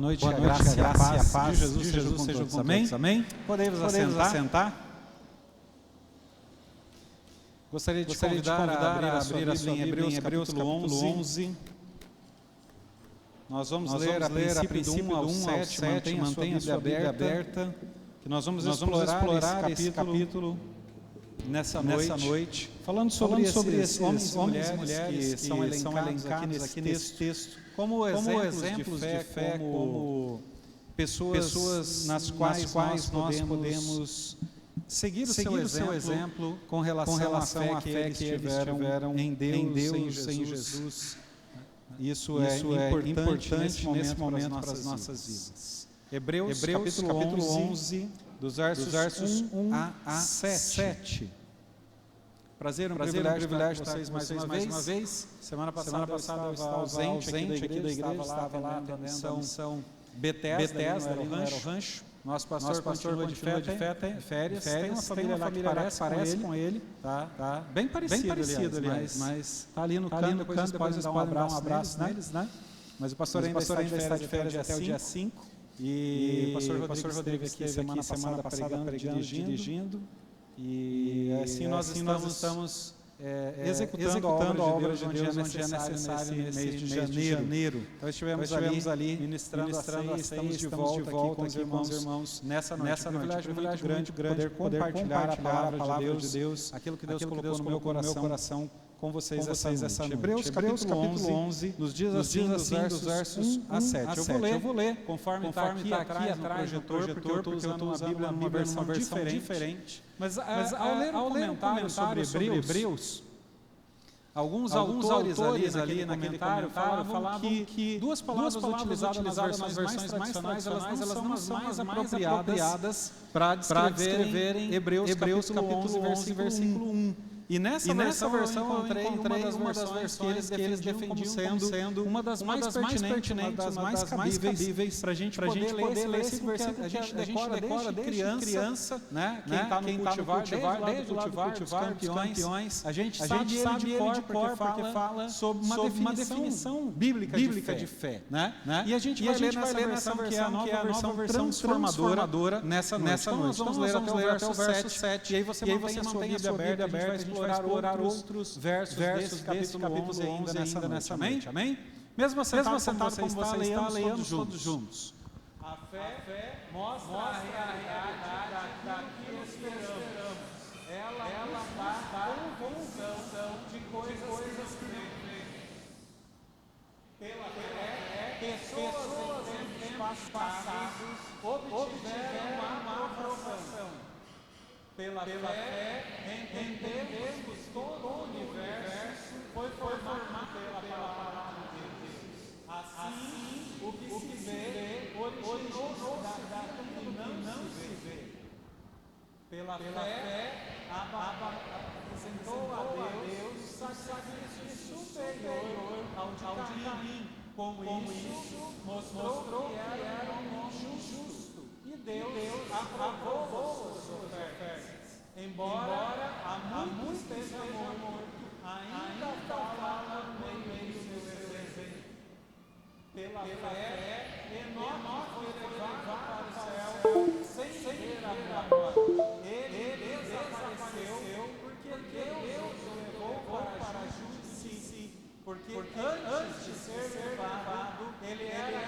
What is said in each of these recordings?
noite, a graça e a paz de Jesus sejam com todos. Amém? Podemos assentar. Gostaria de convidar a abrir a sua Bíblia em Hebreus capítulo 11. Nós vamos ler a princípio do 1 ao 7, mantenha a sua Bíblia aberta, que nós vamos explorar esse capítulo nessa noite, falando sobre esses homens e mulheres que são elencados aqui nesse texto, como exemplos de fé, como pessoas nas quais nós podemos seguir o seu exemplo com relação à fé que eles tiveram em Deus, em Jesus. Isso é importante nesse momento para as nossas vidas. Hebreus capítulo 11, dos versos 1 a 7. Prazer, um privilégio estar com vocês mais uma vez. Semana passada eu estava ausente aqui da igreja, estava lá atendendo a missão Bethesda no Rancho. Nosso pastor continua de férias. Tem uma família lá que parece com ele. Tá bem parecido, aliás, mas está ali no canto, depois podem dar um abraço neles, né? Mas o pastor ainda está de férias até o dia 5. E o pastor Rodrigo esteve aqui semana passada pregando, dirigindo. E assim nós estamos executando a obra de Deus onde é necessário nesse mês de janeiro. Então estivemos ali ministrando a ceia, estamos de volta aqui com os irmãos nessa noite. Um privilégio muito grande poder compartilhar a palavra de Deus, aquilo que Deus colocou no meu coração com vocês essa noite. Hebreus capítulo 11 nos diz assim dos versos 1 a 7. Eu vou ler conforme está aqui atrás no projetor, porque eu estou usando uma Bíblia numa versão diferente. Mas ao ler um comentário sobre Hebreus, alguns autores ali naquele comentário falavam que duas palavras utilizadas nas versões mais tradicionais, elas não são as mais apropriadas para descreverem Hebreus capítulo 11, versículo 1. E nessa versão eu encontrei uma das versões que eles defendiam como sendo uma das mais pertinentes, uma das mais cabíveis para a gente poder ler esse versículo. A gente decora desde criança, né? Quem está no cultivar, desde o cultivar dos campeões, a gente sabe ele de cor porque fala sobre uma definição bíblica de fé, né? E a gente vai ler nessa versão que é a nova versão transformadora nessa noite. Então nós vamos ler até o verso 7, e aí você mantém a sua Bíblia aberta, a gente vai explorar outros versos desse capítulo 11 ainda nessa noite. Amém? Mesmo assentado como você está, leiamos todos juntos. A fé mostra a realidade daquilo que esperamos. Ela dá convicção de coisas que vêm. Pela fé, pessoas em tempos passados obtiveram uma aprovação. Pela fé, entendemos que todo o universo foi formado pela palavra de Deus. Assim, o que se vê originou-se daquilo que não se vê. Pela fé, apresentou a Deus sacrifício superior ao de Caim. Com isso, mostrou que era um homem justo. E Deus aprovou as suas ofertas. Embora há muito esteja morto, ainda fala no meio do seu exemplo. Pela fé, Enoque foi levado para o céu sem ver a glória. Ele desapareceu porque Deus o levou para a justiça. Porque antes de ser levado, ele era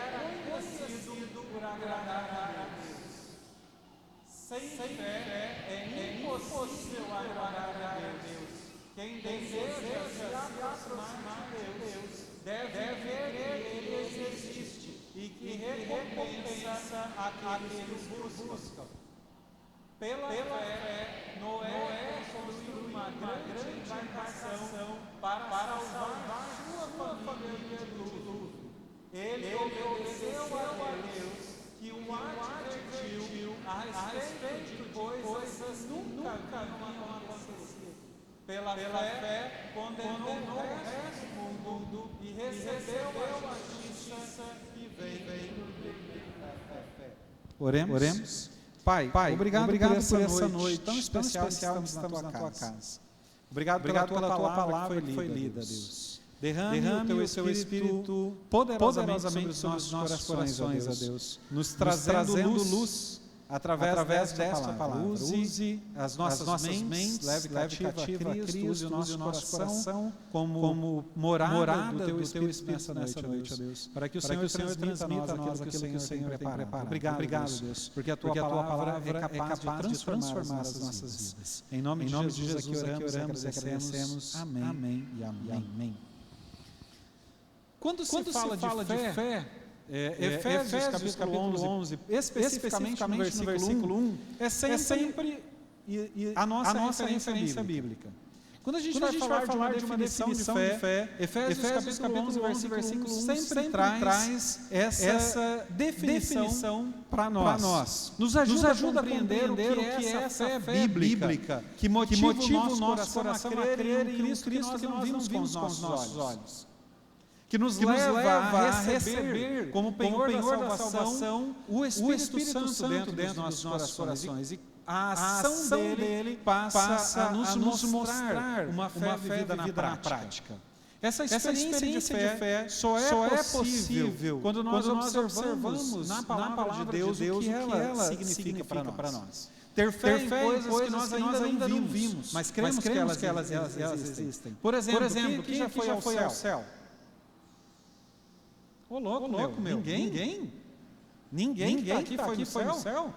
conhecido por agradar a Deus. Sem fé é impossível agradar a Deus. Quem deseja se aproximar de Deus deve ver que Ele existe e que recompensa aqueles que buscam. Pela fé, Noé construiu uma grande embarcação para salvar sua família do dilúvio. Ele obedeceu a Deus, que o advertiu a respeito de coisas que nunca haviam acontecido. Pela fé, condenou o resto do mundo e recebeu a justiça que vem da fé. Oremos. Pai, obrigado por essa noite tão especial que estamos na tua casa. Obrigado pela tua palavra que foi lida, Deus. Derrame o Teu Espírito poderosamente sobre os nossos corações, ó Deus, nos trazendo luz através desta palavra. Use as nossas mentes, leve cativa a Cristo, use o nosso coração como morada do Teu Espírito nessa noite, ó Deus, para que o Senhor transmita a nós aquilo que o Senhor tem preparado. Obrigado, Deus, porque a Tua palavra é capaz de transformar as nossas vidas. Em nome de Jesus aqui oramos e agradecemos. Amém e amém. Quando se fala de fé, Efésios capítulo 11, especificamente no versículo 1, é sempre a nossa referência bíblica. Quando a gente vai falar de uma definição de fé, Efésios capítulo 11, versículo 1 sempre traz essa definição para nós. Nos ajuda a compreender o que é essa fé bíblica que motiva o nosso coração a crer em um Cristo que nós não vimos com os nossos olhos. Que nos leva a receber como penhor da salvação o Espírito Santo dentro dos nossos corações. E a ação dele passa a nos mostrar uma fé vivida na prática. Essa experiência de fé só é possível quando nós observamos na palavra de Deus o que ela significa para nós. Ter fé em coisas que nós ainda não vimos, mas cremos que elas existem. Por exemplo, quem já foi ao céu? Ô louco, meu. Ninguém que aqui foi no céu?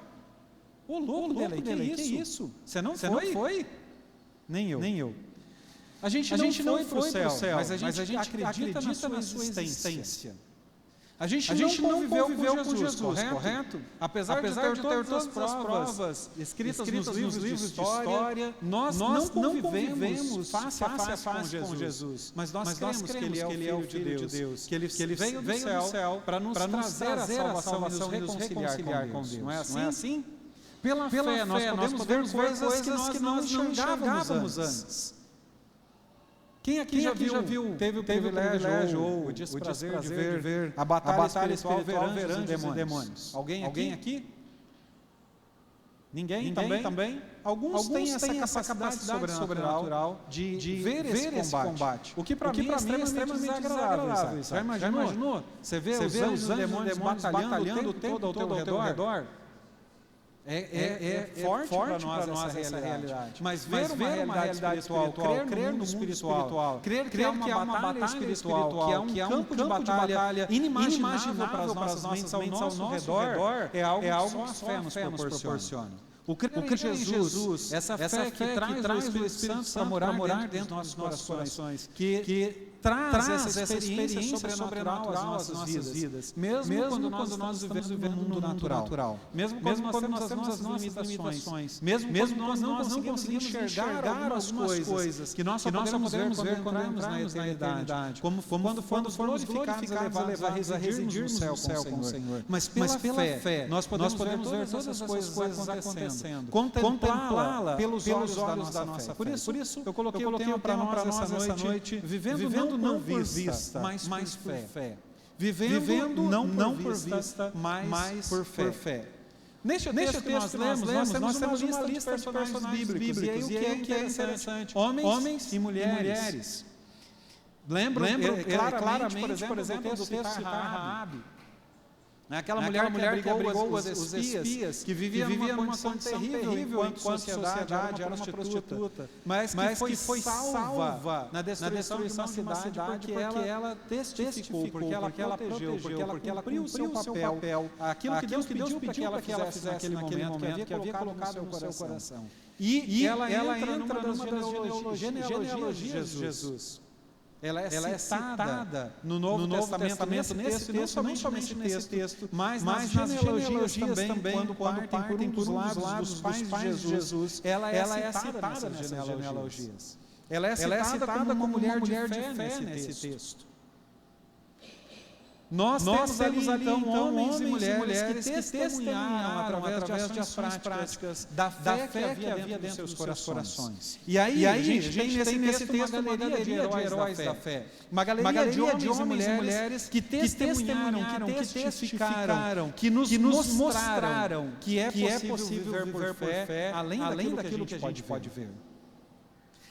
Ô louco dele, que isso? Você não foi? Nem eu. A gente não foi para o céu, mas a gente acredita na sua existência. A gente não viveu com Jesus, correto? Apesar de ter todas as provas escritas nos livros de história, nós não convivemos face a face com Jesus. Mas nós cremos que Ele é o Filho de Deus, que Ele veio do céu para nos trazer a salvação e nos reconciliar com Deus. Não é assim? Pela fé, nós podemos ver coisas que nós não enxergávamos antes. Quem aqui já viu, teve o privilégio ou o desprazer de ver a batalha espiritual ver anjos e demônios? Alguém aqui? Ninguém? Também? Alguns têm essa capacidade sobrenatural de ver esse combate. O que para mim é extremamente desagradável. Já imaginou? Você vê os anjos e demônios batalhando o tempo todo ao teu redor? É forte para nós essa realidade. Mas ver uma realidade espiritual, crer no mundo espiritual, crer que há uma batalha espiritual, que há um campo de batalha inimaginável para as nossas mentes ao nosso redor, é algo que só a fé nos proporciona. O crer em Jesus, essa fé que traz o Espírito Santo para morar dentro dos nossos corações, que traz essa experiência sobrenatural às nossas vidas, mesmo quando nós vivemos no mundo natural, mesmo quando nós temos as nossas limitações, mesmo quando nós não conseguimos enxergar algumas coisas que nós só podemos ver quando entramos na eternidade, como quando fomos glorificados e levados a residirmos no céu com o Senhor. Mas pela fé, nós podemos ver todas essas coisas acontecendo, contemplá-la pelos olhos da nossa fé. Por isso, eu coloquei o tema para nós essa noite, vivendo não por vista, mas por fé. Vivendo não por vista, mas por fé. Neste texto que nós lemos, nós temos uma lista de personagens bíblicos. E aí o que é interessante? Homens e mulheres. Lembro claramente, por exemplo, do texto citar Raabe. Aquela mulher que abrigou os espias, que vivia numa condição terrível enquanto sociedade, era uma prostituta, mas que foi salva na destruição de uma cidade porque ela testificou, porque ela protegeu, porque ela cumpriu o seu papel, aquilo que Deus pediu para que ela fizesse naquele momento, que havia colocado no seu coração. E ela entra numa das genealogias de Jesus. Ela é citada no Novo Testamento nesse texto, não somente nesse texto, mas nas genealogias também, quando partem por um dos lados dos pais de Jesus, ela é citada nessas genealogias. Ela é citada como mulher de fé nesse texto. Nós temos ali então homens e mulheres que testemunharam através de ações práticas da fé que havia dentro dos seus corações. E aí a gente tem nesse texto uma galeria de heróis da fé. Uma galeria de homens e mulheres que testemunharam, que testificaram, que nos mostraram que é possível viver por fé além daquilo que a gente pode ver.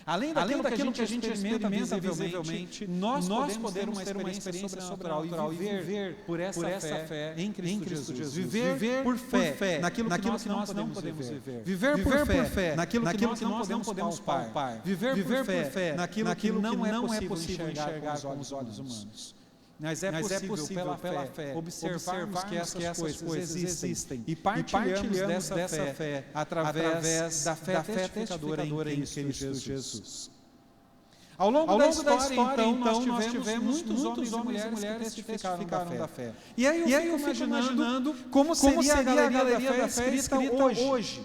Além daquilo que a gente experimenta visivelmente, nós podemos ter uma experiência sobrenatural e viver por essa fé em Cristo Jesus. Viver por fé naquilo que nós não podemos viver. Viver por fé naquilo que nós não podemos palpar. Viver por fé naquilo que não é possível enxergar com os olhos humanos. Mas é possível pela fé observarmos que essas coisas existem e partilhamos dessa fé através da fé testificadora em Cristo Jesus. Ao longo da história, então, nós tivemos muitos homens e mulheres que testificaram da fé. E aí eu fico imaginando como seria a galeria da fé escrita hoje,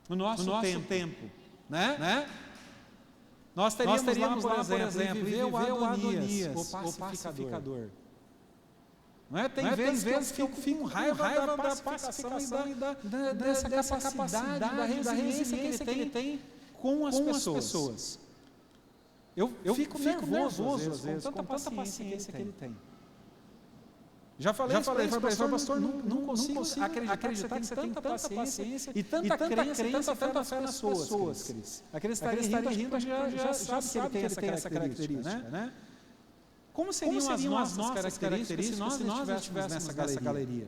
no nosso tempo, né? Nós teríamos lá, por exemplo, viver o Adonias, o pacificador. Não é? Tem vezes que eu fico com raiva da pacificação e dessa capacidade, da resiliência que ele tem com as pessoas. Eu fico nervoso, às vezes, com tanta paciência que ele tem. Já falei para ele, pastor, não consigo acreditar que você tem tanta paciência e tanta crença e tanta fé nas pessoas, Cris. Aqueles que estão rindo já sabe que ele tem essa característica, né? Como seriam as nossas características se nós estivéssemos nessa galeria?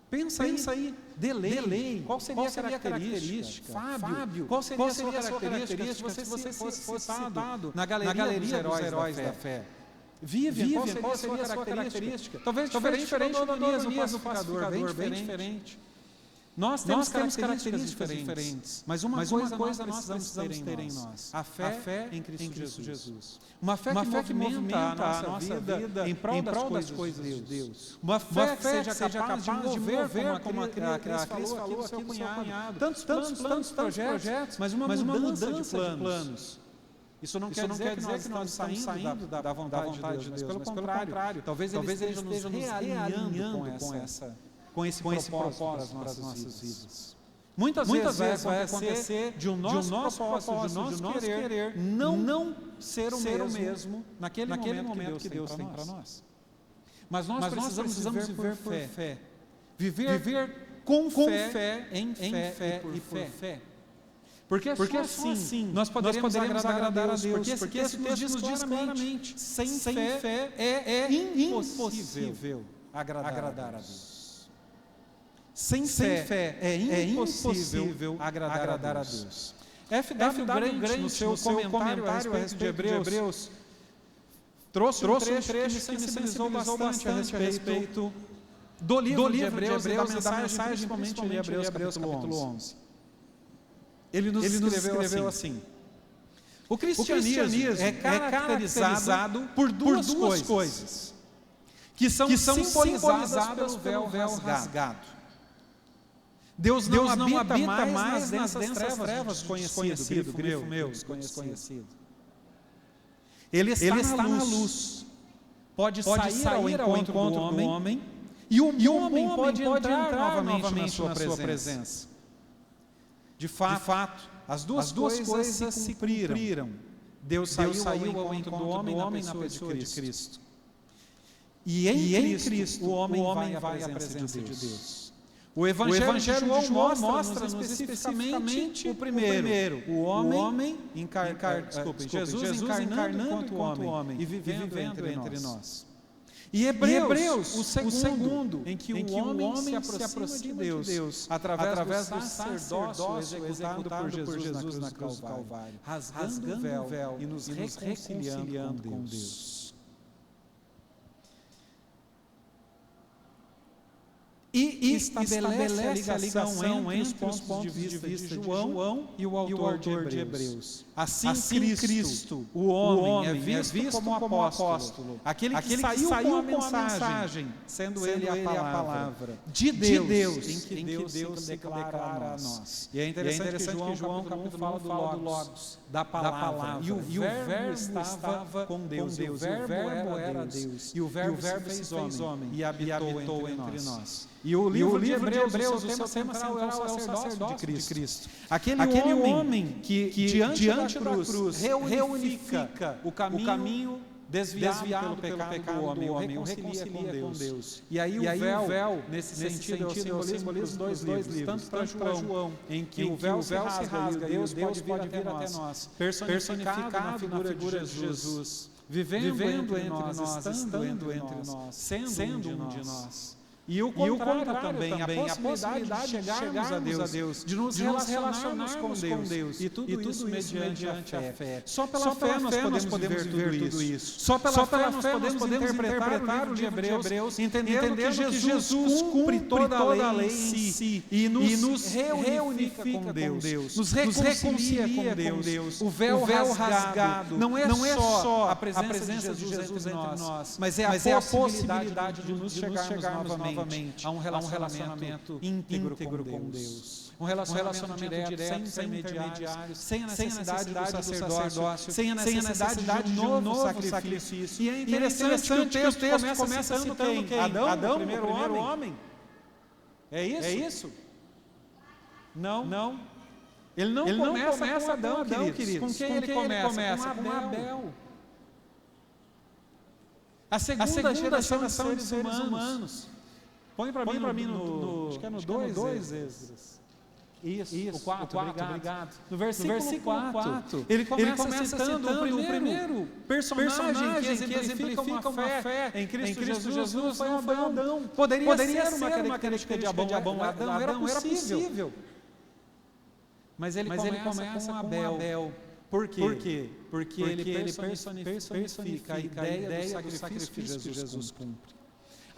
Pensa aí, delay, qual seria a característica? Fábio, qual seria a sua característica se você fosse citado na galeria dos heróis da fé? Vivian, qual seria a sua característica? Talvez diferente do Adonias, o pacificador, bem diferente. Nós temos características diferentes, mas uma coisa nós precisamos ter em nós: a fé em Cristo Jesus. Uma fé que movimenta a nossa vida em prol das coisas de Deus. Uma fé que seja capaz de mover, como a Cris falou aqui do seu cunhado. Tantos projetos, mas uma mudança de planos. Isso não quer dizer que nós estamos saindo da vontade de Deus, mas pelo contrário, talvez Ele esteja nos realinhando com esse propósito para as nossas vidas. Muitas vezes vai acontecer de um nosso propósito, de nós querer não ser o mesmo naquele momento que Deus tem para nós. Mas nós precisamos viver por fé. Viver com fé, em fé e por fé. Porque assim nós poderemos agradar a Deus. Porque esse texto nos diz claramente: sem fé é impossível agradar a Deus. Sem fé é impossível agradar a Deus. F.W. Grant, no seu comentário a respeito de Hebreus, trouxe um trecho que me sensibilizou bastante a respeito do livro de Hebreus e da mensagem, principalmente de Hebreus capítulo 11. Ele nos escreveu assim: o cristianismo é caracterizado por duas coisas que são simbolizadas pelo véu rasgado. Deus não habita mais nas densas trevas desconhecido, grifo meu, desconhecido. Ele está na luz. Pode sair ao encontro do homem e o homem pode entrar novamente na sua presença. De fato, as duas coisas se cumpriram. Deus saiu ao encontro do homem na pessoa de Cristo. E em Cristo o homem vai à presença de Deus. O Evangelho de João mostra-nos especificamente o primeiro, o homem Jesus encarnando enquanto homem e vivendo entre nós. E Hebreus, o segundo, em que o homem se aproxima de Deus através do sacerdócio executado por Jesus na cruz do Calvário, rasgando o véu e nos reconciliando com Deus. E estabelece a ligação entre os pontos de vista de João e o autor de Hebreus. Assim Cristo, o homem, é visto como apóstolo, aquele que saiu com a mensagem, sendo ele a palavra de Deus, em que Deus se declara a nós. E é interessante que João capítulo 1 fala do Logos, da palavra. E o verbo estava com Deus, e o verbo era Deus, e o verbo se fez homem e habitou entre nós. E o livro de Hebreus, o tema central é o sacerdócio de Cristo. Aquele homem que diante da cruz reunifica o caminho desviado pelo pecado do homem, o reconcilia com Deus. E aí o véu, nesse sentido, é o simbolismo dos dois livros, tanto para João, em que o véu se rasga e Deus pode vir até nós, personificado na figura de Jesus, vivendo entre nós, estando entre nós, sendo um de nós. E o contrário também, a possibilidade de chegarmos a Deus, de nos relacionarmos com Deus, e tudo isso mediante a fé. Só pela fé nós podemos viver tudo isso. Só pela fé nós podemos interpretar o livro de Hebreus, entendendo que Jesus cumpre toda a lei em si e nos reunifica com Deus, nos reconcilia com Deus. O véu rasgado não é só a presença de Jesus entre nós, mas é a possibilidade de nos chegarmos novamente a um relacionamento íntegro com Deus. Um relacionamento direto, sem intermediários, sem a necessidade do sacerdócio, sem a necessidade de um novo sacrifício. E é interessante que o texto começa citando quem? Adão, o primeiro homem. É isso? Não. Ele não começa com Adão, queridos. Com quem ele começa? Com Abel. A segunda geração de seres humanos. Põe para mim acho que é no 2 Esdras. Isso, o 4, obrigado. No versículo 4, ele começa citando o primeiro personagem que exemplifica uma fé em Cristo Jesus foi Adão. Poderia ser uma característica de Adão, era possível. Mas ele começa com Abel. Por quê? Porque ele personifica a ideia do sacrifício que Jesus cumpre.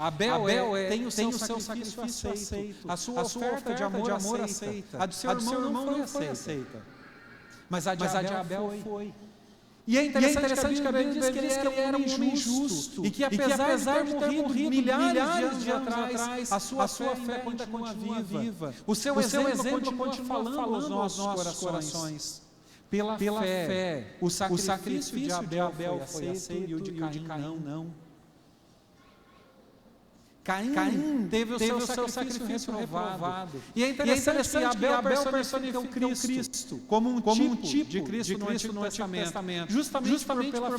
Abel tem o seu sacrifício aceito, a sua oferta de amor aceita, a do seu irmão não foi aceita, mas a de Abel foi. E é interessante que a Bíblia diz que ele era um homem justo, e que apesar de ter morrido milhares de anos atrás, a sua fé ainda continua viva. O seu exemplo continua falando aos nossos corações. Pela fé, o sacrifício de Abel foi aceito e o de Caim não. Caim teve o seu sacrifício reprovado. E é interessante que Abel personifica o Cristo como um tipo de Cristo no Antigo Testamento, justamente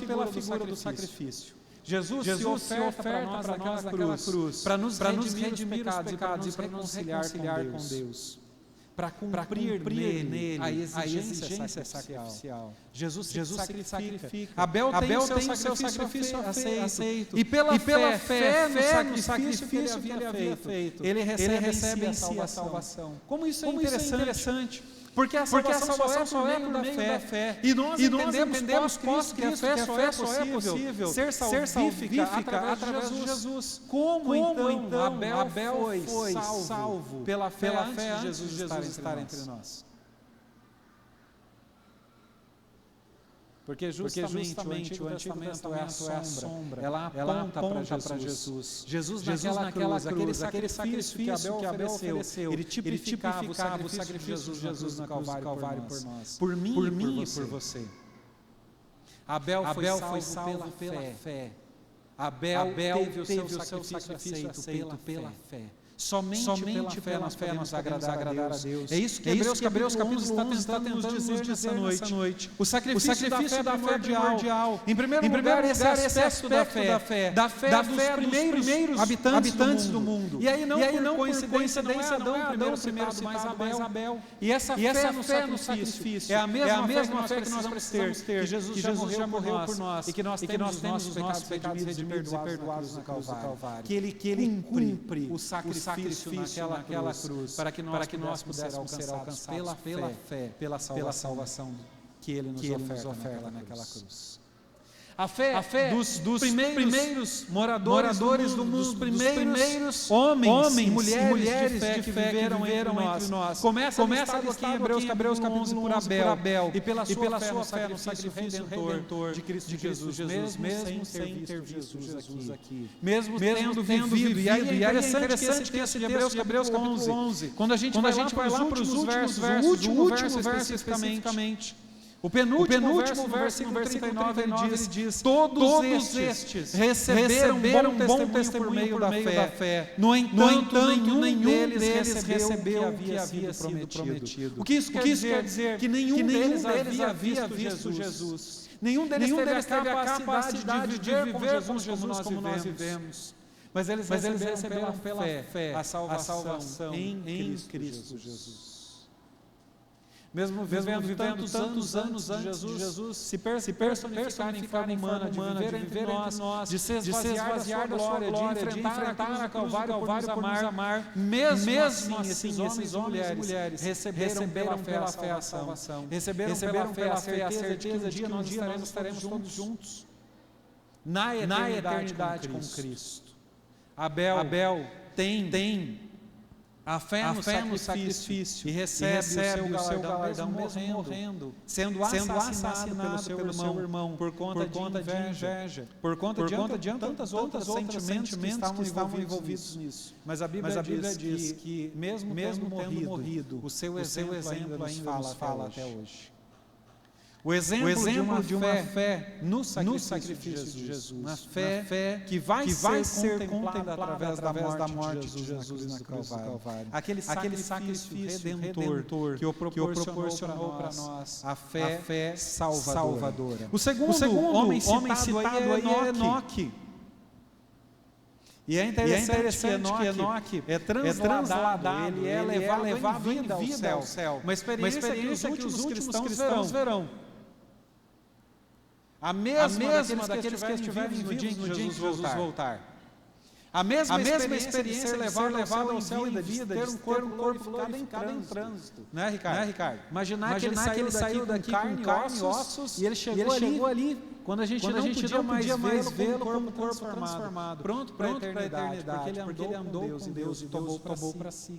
pela figura do sacrifício. Jesus se oferta para nós naquela cruz, para nos redimir os pecados e para nos reconciliar com Deus. Para cumprir nele a exigência sacrificial. Jesus se sacrifica. Abel tem o seu sacrifício aceito. E pela fé no sacrifício que ele havia feito, ele recebe em si a salvação. Como isso é interessante. Porque a salvação só é por meio da fé. E nós entendemos que a fé só é possível ser salvífica através de Jesus. Como então Abel foi salvo pela fé antes de Jesus estar entre nós? Porque justamente o Antigo Testamento é a sombra, ela aponta para Jesus. Jesus naquela cruz, aquele sacrifício que Abel ofereceu, ele tipificava o sacrifício de Jesus no Calvário por nós, por mim e por você. Abel foi salvo pela fé. Abel teve o seu sacrifício aceito pela fé. Somente pela fé nós agradar a Deus. É isso que Hebreus capítulo 11 está tentando nos dizer nessa noite. O sacrifício da fé primordial. Em primeiro lugar, esse aspecto da fé dos primeiros habitantes do mundo. E aí não por coincidência, não é Adão primeiro citado, mas Abel. E essa fé no sacrifício é a mesma fé que nós precisamos ter, que Jesus já morreu por nós e que nós temos os nossos pecados redimidos e perdoados na cruz do Calvário. Que ele cumpre o sacrifício naquela cruz, para que nós pudéssemos ser alcançados pela fé, pela salvação que Ele nos oferta naquela cruz. A fé dos primeiros moradores do mundo, dos primeiros homens e mulheres de fé que viveram entre nós. Começa aqui em Hebreus capítulo 11 por Abel, e pela sua fé no sacrifício redentor de Cristo Jesus, mesmo sem ter visto Jesus aqui, mesmo tendo vivido. E aí é interessante que esse texto de Hebreus capítulo 11, quando a gente vai lá para os últimos versos, o último verso especificamente, O penúltimo verso, no versículo 39, ele diz: todos estes receberam bom testemunho por meio da fé. No entanto, nenhum deles recebeu o que havia sido prometido. O que isso quer dizer? Que nenhum deles havia visto Jesus. Nenhum deles teve a capacidade de viver com Jesus como nós vivemos. Mas eles receberam pela fé a salvação em Cristo Jesus. Mesmo vivendo tantos anos antes de Jesus se personificar em forma humana, de viver entre nós, de se esvaziar da sua glória, de enfrentar a Calvário por nos amar, mesmo assim esses homens e mulheres receberam pela fé a salvação, receberam pela fé a certeza de que um dia nós estaremos todos juntos na eternidade com Cristo. Abel tem a fé no sacrifício e recebe o seu galardão mesmo morrendo, sendo assassinado pelo seu irmão por conta de inveja, por conta de tantas outros sentimentos que estavam envolvidos nisso. Mas a Bíblia diz que mesmo tendo morrido, o seu exemplo ainda nos fala até hoje. O exemplo de uma fé no sacrifício de Jesus, uma fé que vai ser contemplada através da morte de Jesus na cruz do Calvário. Aquele sacrifício redentor que o proporcionou para nós a fé salvadora. O segundo homem citado aí é Enoque. E é interessante que Enoque é transladado, ele é levado em vida ao céu. Uma experiência que os últimos cristãos verão. A mesma daqueles que estiverem no dia em que Jesus voltar. A mesma experiência de ser levado ao céu em vida, de ter um corpo glorificado em trânsito. Não é, Ricardo? Imaginar que ele saiu daqui com carne e ossos e ele chegou ali quando a gente não podia mais vê-lo como um corpo transformado, pronto para a eternidade, porque ele andou com Deus e tomou para si.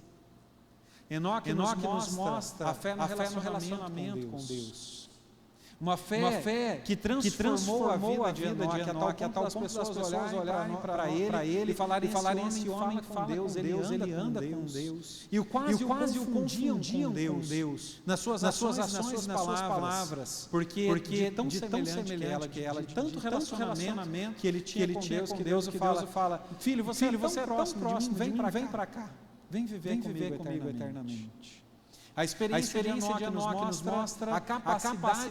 Enoque nos mostra a fé no relacionamento com Deus. Uma fé que transformou a vida de Enoque a tal ponto das pessoas olharem para ele e falarem esse homem com Deus, ele anda com Deus. E quase o confundiam com Deus nas suas ações, nas suas palavras, porque de tão semelhante que ela, de tanto relacionamento que ele tinha com Deus, que Deus fala: filho, você é tão próximo de mim, vem para cá, vem viver comigo eternamente. A experiência de Enoque nos mostra a capacidade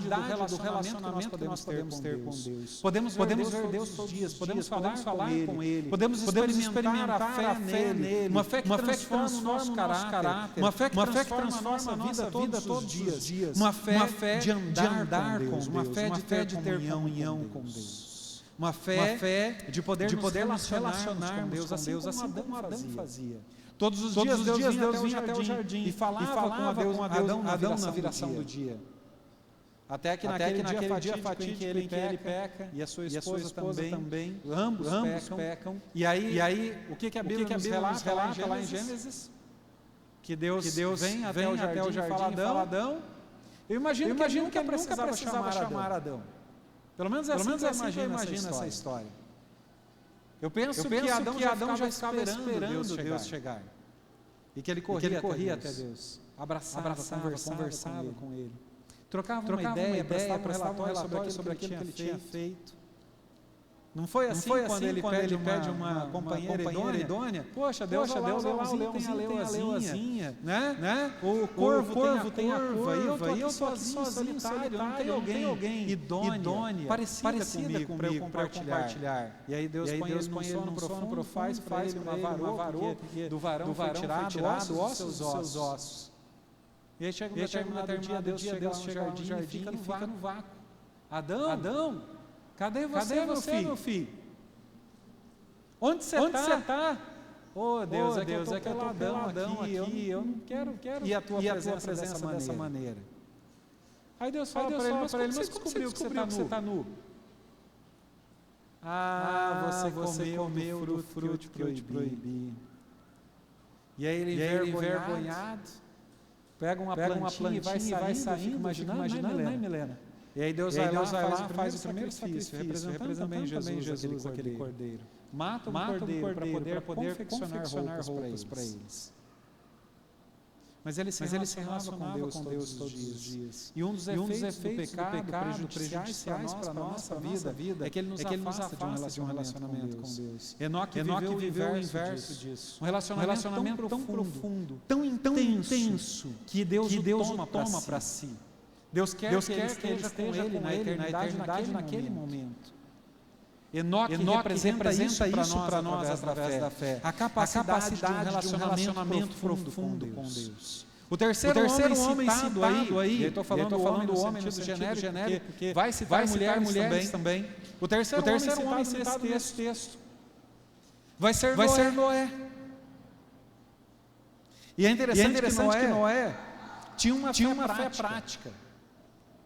do relacionamento que nós podemos ter com Deus. Podemos ver Deus todos os dias, podemos falar com Ele, podemos experimentar a fé nele, uma fé que transforma o nosso caráter, uma fé que transforma a nossa vida todos os dias, uma fé de andar com Deus, uma fé de ter comunhão com Deus, uma fé de poder nos relacionar com Deus, assim como Adão fazia. Todos os dias Deus vinha até o jardim e falava com Adão na viração do dia. Até que naquele dia fatídico em que ele peca e a sua esposa também, ambos pecam. E aí o que a Bíblia nos relata lá em Gênesis? Que Deus vem até o jardim e fala: Adão. Eu imagino que ele nunca precisava chamar Adão. Pelo menos assim eu imagino essa história. Eu penso que Adão já estava esperando Deus chegar. E que ele corria até Deus. Abraçava, conversava com ele. Trocava uma ideia, prestava um relatório sobre aquilo que ele tinha feito. Não foi assim quando ele pede uma companheira idônea? Poxa, Deus, o leãozinho tem a leoazinha, né? O corvo tem a curva, e eu estou aqui solitário, não tem alguém idônea, parecida comigo para eu compartilhar. E aí Deus põe ele num sono profundo, faz para ele uma varoa, do varão foi tirado ossos dos seus ossos. E aí chega um determinado dia, Deus chega no jardim e fica no vácuo. Adão, cadê você, meu filho? Onde você está? Oh, Deus, é que eu estou peladão aqui, eu não quero ir à tua presença dessa maneira. Aí Deus fala para ele, mas como você descobriu que você está nu? Você comeu do fruto que eu te proibi. E aí ele envergonhado, pega uma plantinha e vai saindo, imaginando, Milena? E aí Deus vai lá, faz o primeiro sacrifício, representando também Jesus, aquele cordeiro. Mata um cordeiro para poder confeccionar roupas para eles. Mas ele se relacionava com Deus todos os dias. E um dos efeitos do pecado prejudiciais para a nossa vida é que ele nos afasta de um relacionamento com Deus. Enoque viveu o inverso disso. Um relacionamento tão profundo, tão intenso, que Deus o toma para si. Deus quer que ele esteja com ele na eternidade naquele momento. Enoque representa isso para nós através da fé. A capacidade de um relacionamento profundo com Deus. O terceiro homem citado aí, eu estou falando do homem no sentido genérico, porque vai citar mulheres também. O terceiro homem citado nesse texto vai ser Noé. E é interessante que Noé tinha uma fé prática,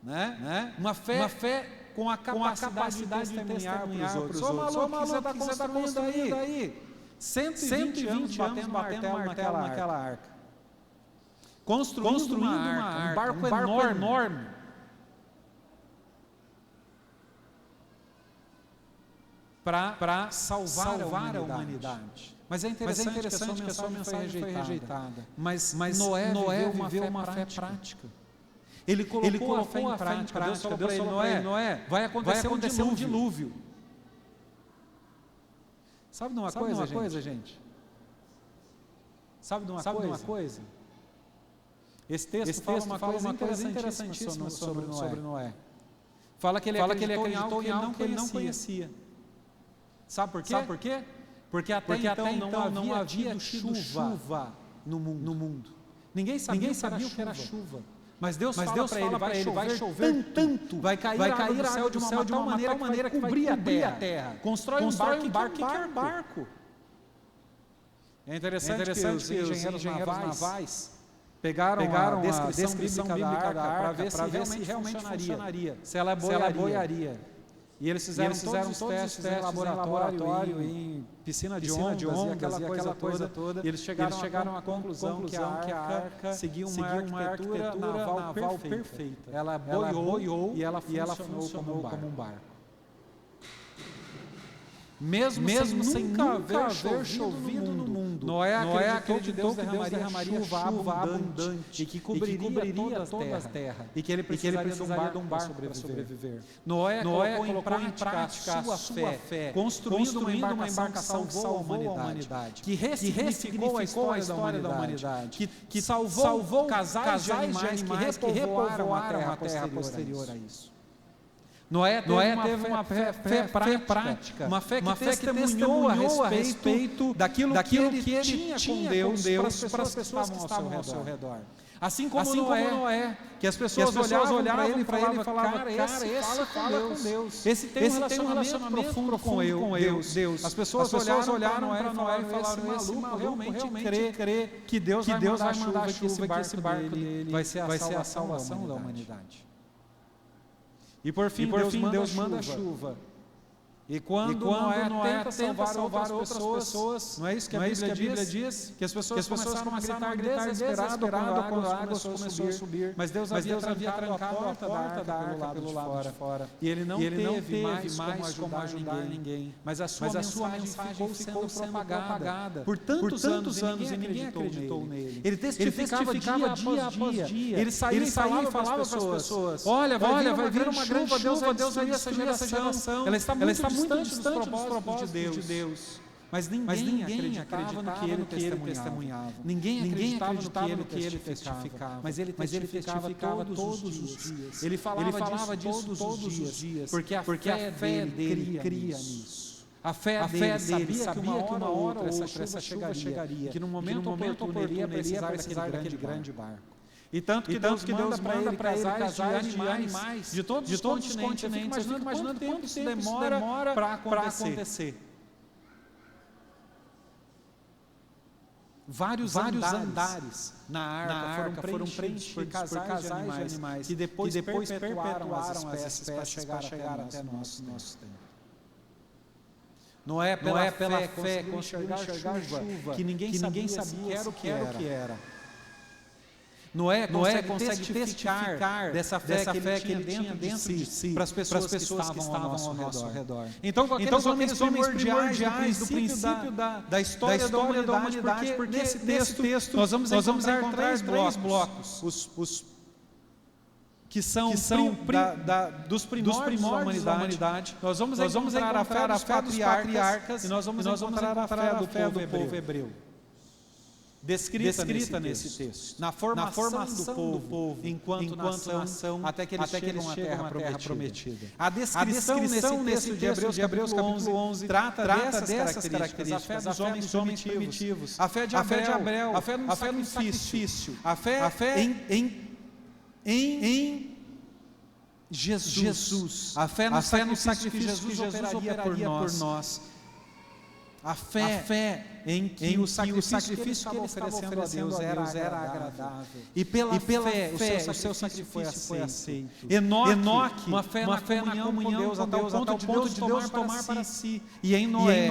né? Uma fé com a capacidade de testemunhar para os outros. Ô maluco, você está construindo aí 120 anos batendo martelo naquela arca. Construindo uma arca, um barco enorme. Para salvar a humanidade. Mas é interessante que a sua mensagem foi rejeitada. Mas Noé viveu uma fé prática. Ele colocou a fé em prática. Deus falou para ele, Noé, vai acontecer um dilúvio. Sabe de uma coisa, gente? Sabe de uma coisa? Esse texto fala uma coisa interessantíssima sobre Noé. Fala que ele acreditou em algo que ele não conhecia. Sabe por quê? Porque até então não havia chuva no mundo. Ninguém sabia o que era chuva. Mas Deus fala para ele, vai chover tanto, vai cair água do céu de uma tal maneira que vai cobrir a terra. Constrói um barco. O que é barco? É interessante que os engenheiros navais pegaram a descrição bíblica da arca para ver se realmente funcionaria, se ela boiaria. E eles fizeram todos os testes em laboratório, em piscina de ondas e aquela coisa toda. E eles chegaram à conclusão que a arca seguia uma arquitetura naval perfeita. Ela boiou e ela funcionou como um barco. Mesmo sem nunca haver chovido no mundo, Noé acreditou que Deus derramaria chuva abundante e que cobriria toda a terra e que ele precisaria de um barco para sobreviver. Noé colocou em prática a sua fé, construindo uma embarcação que salvou a humanidade, que ressignificou a história da humanidade, que salvou casais de animais que repovoaram a terra posterior a isso. Noé teve uma fé prática, uma fé que testemunhou a respeito daquilo que ele tinha com Deus para as pessoas que estavam ao seu redor. Assim como Noé, que as pessoas olhavam para ele e falavam, cara, esse fala com Deus. Esse tem um relacionamento profundo com Deus. As pessoas olharam para Noé e falaram, esse maluco realmente crê que Deus vai mandar chuva, que esse barco dele vai ser a salvação da humanidade. E por fim, Deus manda chuva. E quando Noé tenta salvar outras pessoas, não é isso que a Bíblia diz? Que as pessoas começaram a gritar desesperado quando a água começou a subir. Mas Deus havia trancado a porta da arca pelo lado de fora. E ele não teve mais como ajudar ninguém. Mas a sua mensagem ficou sendo propagada por tantos anos e ninguém acreditou nele. Ele testificava dia após dia. Ele saía e falava para as pessoas, olha, vai vir uma grande chuva, Deus vai destruir essa geração. Ela está muito distante dos propósitos de Deus. Mas ninguém acreditava no que ele testemunhava. Ninguém acreditava no que ele testificava. Mas ele testificava todos os dias. Ele falava disso todos os dias. Porque a fé dele cria nisso. A fé dele sabia que uma hora ou outra essa chuva chegaria. Que no momento oportuno ele ia precisar daquele grande barco. E tanto que Deus manda para ele casais de animais de todos os continentes. Eu fico imaginando quanto tempo isso demora para acontecer. Vários andares na arca foram preenchidos por casais de animais que depois perpetuaram as espécies para chegar até nosso tempo. Noé, pela fé, conseguiu enxergar chuva que ninguém sabia o que era. Noé consegue testificar dessa fé que ele tinha dentro de si para as pessoas que estavam ao nosso redor. Então, com aqueles homens primordiais do princípio da história da humanidade, porque nesse texto nós vamos encontrar três blocos, os que são dos primórdios da humanidade. Nós vamos encontrar a fé dos patriarcas e nós vamos encontrar a fé do povo hebreu. Descrita nesse texto, na formação do povo enquanto nação, até que eles chegam à terra prometida. A descrição nesse texto de Hebreus capítulo 11 trata dessas características, a fé dos homens primitivos, a fé de Abraão, a fé no sacrifício, a fé em Jesus, a fé no sacrifício que Jesus operaria por nós. A fé em que o sacrifício que ele estava oferecendo a Deus era agradável. E pela fé o seu sacrifício foi aceito. Enoque, uma fé na comunhão com Deus, até o ponto de Deus tomar para si. E em Noé,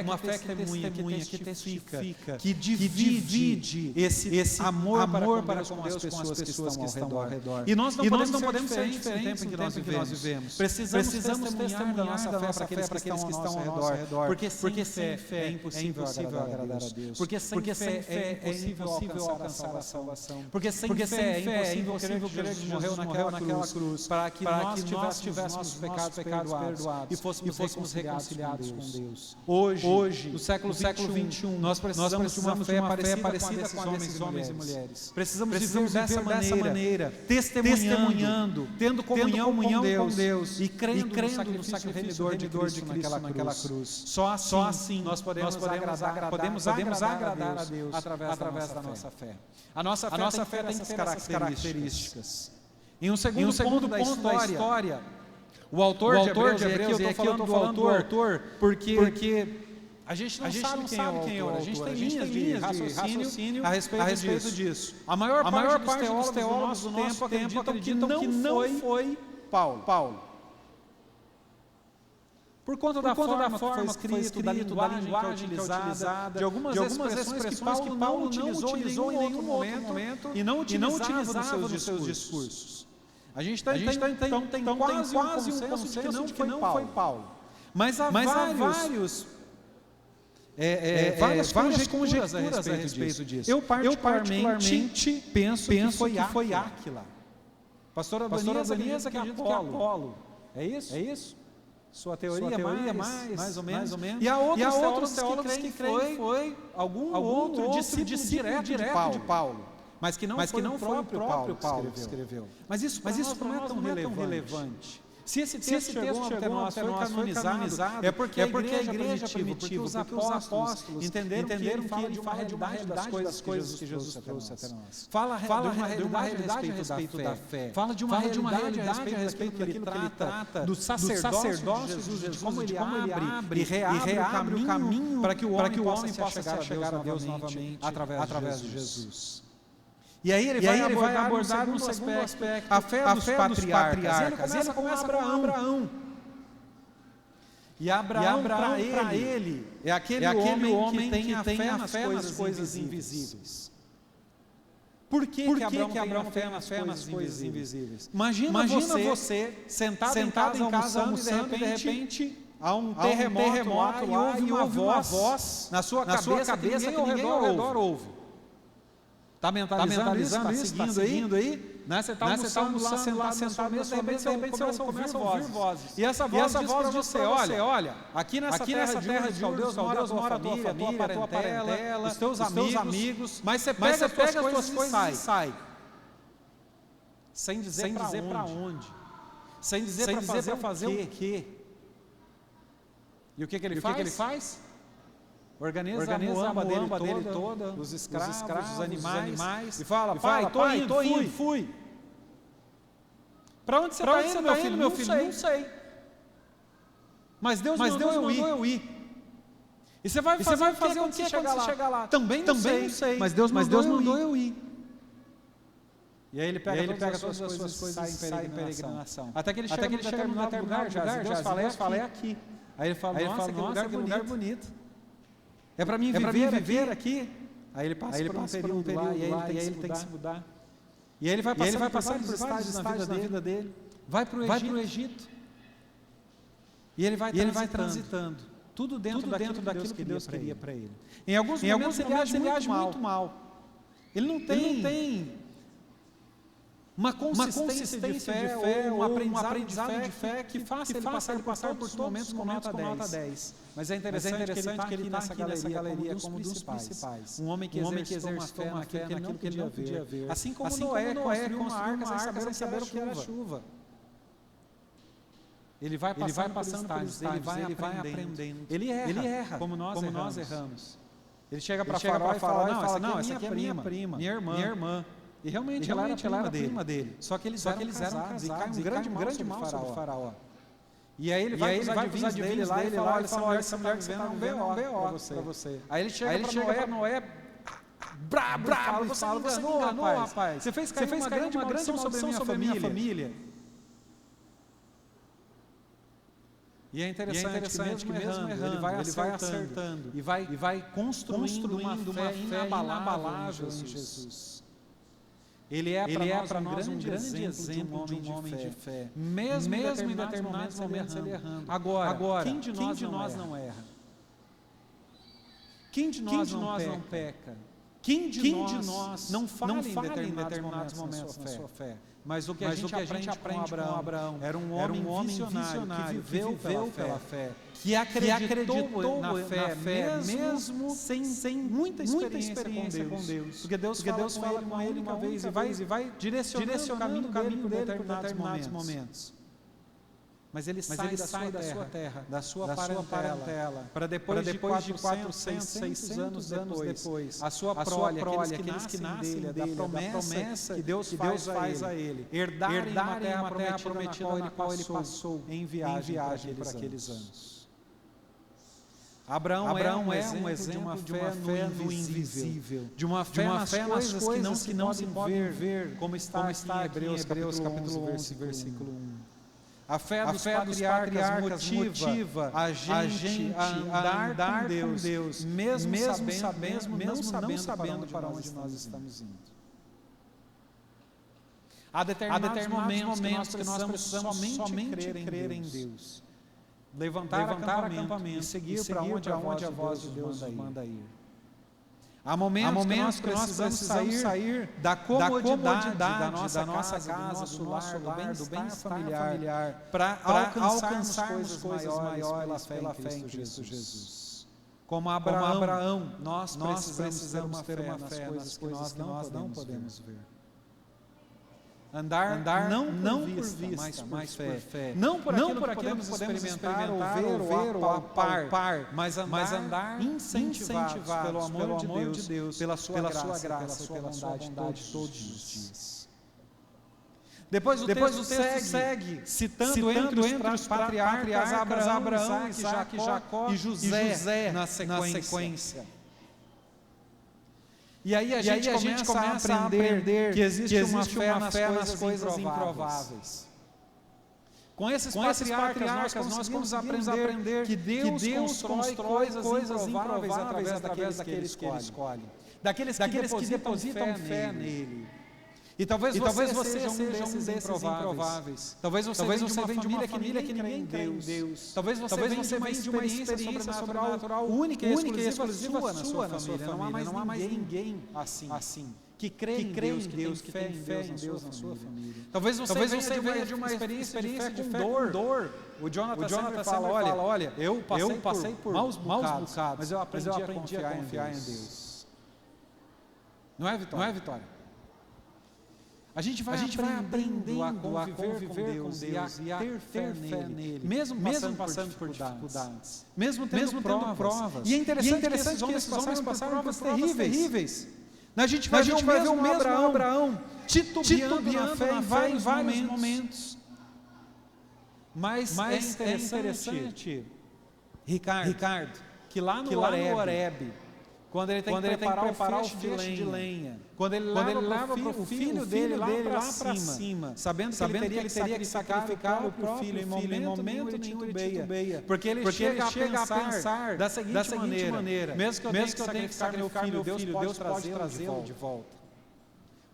uma fé que testemunha, que testifica, que divide esse amor para com Deus com as pessoas que estão ao redor. E nós não podemos ser diferentes no tempo em que nós vivemos. Precisamos testemunhar da nossa fé para aqueles que estão ao nosso redor. Porque sem fé é impossível agradar a Deus. Porque sem fé é impossível alcançar a salvação. Porque sem fé é impossível que Jesus morreu naquela cruz para que nós tivéssemos nossos pecados perdoados e fôssemos reconciliados com Deus. Hoje, no século 21, nós precisamos de uma fé parecida com a desses homens e mulheres. Precisamos viver dessa maneira, testemunhando, tendo comunhão com Deus e crendo no sacrifício remidor de Cristo naquela cruz. Só assim nós podemos agradar a Deus através da nossa fé. A nossa fé tem essas características. Em um segundo ponto da história, o autor de Hebreus, e aqui eu estou falando do autor, porque a gente não sabe quem é o autor. A gente tem linhas de raciocínio a respeito disso. A maior parte dos teólogos do nosso tempo acreditam que não foi Paulo. Por conta da forma que foi escrito, da linguagem que é utilizada, de algumas expressões que Paulo não utilizou em nenhum momento e não utilizava nos seus discursos. A gente tem quase um consenso de que não foi Paulo. Mas há várias conjecturas a respeito disso. Eu particularmente penso que foi Áquila. Pastor Adonias acredita que é Apolo. É isso? Sua teoria mais ou menos. E há outros teólogos que creem que foi algum outro discípulo direto de Paulo, mas que não foi o próprio Paulo que escreveu. Mas isso não é tão relevante. Se esse texto chegou até nós, foi canonizado, é porque a igreja primitiva, porque os apóstolos entenderam que ele fala de uma realidade das coisas que Jesus trouxe até nós. Fala de uma realidade a respeito da fé. Fala de uma realidade a respeito daquilo que ele trata do sacerdócio de Jesus, de como ele abre e reabre o caminho para que o homem possa chegar a Deus novamente através de Jesus. E aí ele vai abordar um segundo aspecto, a fé dos patriarcas. Ele começa com Abraão. E Abraão para ele é aquele homem que tem a fé nas coisas invisíveis. Por que Abraão tem a fé nas coisas invisíveis? Imagina você sentado em casa almoçando e de repente há um terremoto lá e ouve uma voz na sua cabeça que ninguém ao redor ouve. Está mentalizando isso? Está seguindo aí? Você está almoçando lá, sentado nessa mesa, de repente você começa a ouvir vozes. E essa voz diz para você, olha, aqui nessa terra de Deus mora a tua família, a tua parentela, os teus amigos, mas você pega as tuas coisas e sai. Sem dizer para onde. Sem dizer para fazer o quê. E o que ele faz? Organiza a muamba dele toda, os escravos, os animais, e fala, pai, tô indo, fui. Para onde você está indo, meu filho? Não sei. Mas Deus mandou eu ir. E você vai fazer o que quando você chegar lá? Também não sei. Mas Deus mandou eu ir. E aí ele pega todas as suas coisas e sai em peregrinação. Até que ele chega num determinado lugar, Deus fala, é aqui. Aí ele fala, nossa, que lugar bonito. É para mim viver aqui. Aí ele passa por um período lá e aí ele tem que se mudar. E ele vai passar por vários estágios na vida dele. Vai para o Egito. E ele vai transitando. Tudo dentro daquilo que Deus queria para ele. Em alguns momentos ele age muito mal. Ele não tem uma consistência de fé ou um aprendizado de fé que faça ele passar por todos os momentos com nota 10. Mas é interessante que ele está aqui nessa galeria como um dos principais. Um homem que exercitou uma fé naquilo que ele não podia ver. Assim como Noé construiu uma arca sem saber o que era chuva. Ele vai passando por estágios, ele vai aprendendo. Ele erra como nós erramos. Ele chega para Faraó e fala, não, essa aqui é minha prima, minha irmã. E realmente ela era prima dele. Só que eles eram casados e cai um grande mal sobre Faraó. E aí ele vai para os adivinhos dele lá e fala, essa mulher que você está vendo é um B.O. para você. Aí ele chega para Noé, brabo, você me enganou, rapaz. Você fez cair uma grande maldição sobre a minha família. E é interessante que mesmo errando, ele vai acertando e vai construindo uma fé inabalável em Jesus. Ele é para nós um grande exemplo de um homem de fé, mesmo em determinados momentos ele errando. Agora, quem de nós não erra? Quem de nós não peca? Quem de nós não falha em determinados momentos na sua fé? Mas o que a gente aprende com Abraão era um homem visionário que viveu pela fé, que acreditou na fé mesmo sem muita experiência com Deus. Porque Deus fala com ele uma vez e vai direcionando o caminho dele por determinados momentos. Mas ele sai da sua terra, da sua parentela, para depois de 400, 600 anos depois, a sua prole, aqueles que nascem dele, da promessa que Deus faz a ele, herdarem uma terra prometida na qual ele passou em viagem para aqueles anos. Abraão é um exemplo de uma fé no invisível, de uma fé nas coisas que não se podem ver, como está em Hebreus capítulo 11, versículo 1. A fé dos patriarcas motiva a gente a andar com Deus, mesmo não sabendo para onde nós estamos indo. Há determinados momentos que nós precisamos somente crer em Deus, levantar acampamento e seguir para onde a voz de Deus nos manda ir. Há momentos que nós precisamos sair da comodidade da nossa casa, do nosso lar, do bem-estar familiar, para alcançarmos coisas maiores pela fé em Cristo Jesus. Como Abraão, nós precisamos ter uma fé nas coisas que nós não podemos ver. Andar não por vista, mas por fé. Não por aquilo que podemos experimentar ou ver ou apar, mas andar incentivados pelo amor de Deus, pela sua graça e pela sua bondade todos os dias. Depois o texto segue citando entre os patriarcas Abraão, Isaac, Jacó e José na sequência. E aí a gente começa a aprender que existe uma fé nas coisas improváveis. Com esses patriarcas nós conseguimos aprender que Deus constrói coisas improváveis através daqueles que Ele escolhe. Daqueles que depositam fé nele. E talvez você seja um desses improváveis. Talvez você venha de uma família que ninguém crê em Deus. Talvez você venha de uma experiência sobrenatural única e exclusiva na sua família. Não há mais ninguém assim. Que crê em Deus, que tem fé em Deus na sua família. Talvez você venha de uma experiência de fé com dor. O Jonathan sempre fala, olha, eu passei por maus bocados, mas eu aprendi a confiar em Deus. Não é, Vitória? A gente vai aprendendo a conviver com Deus e a ter fé nele, mesmo passando por dificuldades, mesmo tendo provas. E é interessante que esses homens passaram por provas terríveis. A gente vai ver o mesmo Abraão titubeando na fé em vários momentos. Mas é interessante, Ricardo, que lá no Horebe, quando ele tem que preparar o feixe de lenha, quando ele leva o filho dele lá para cima, sabendo que ele teria que sacrificar o filho em momento nenhum titubeia, porque ele chega a pensar da seguinte maneira, mesmo que eu tenha que sacrificar meu filho, Deus pode trazê-lo de volta.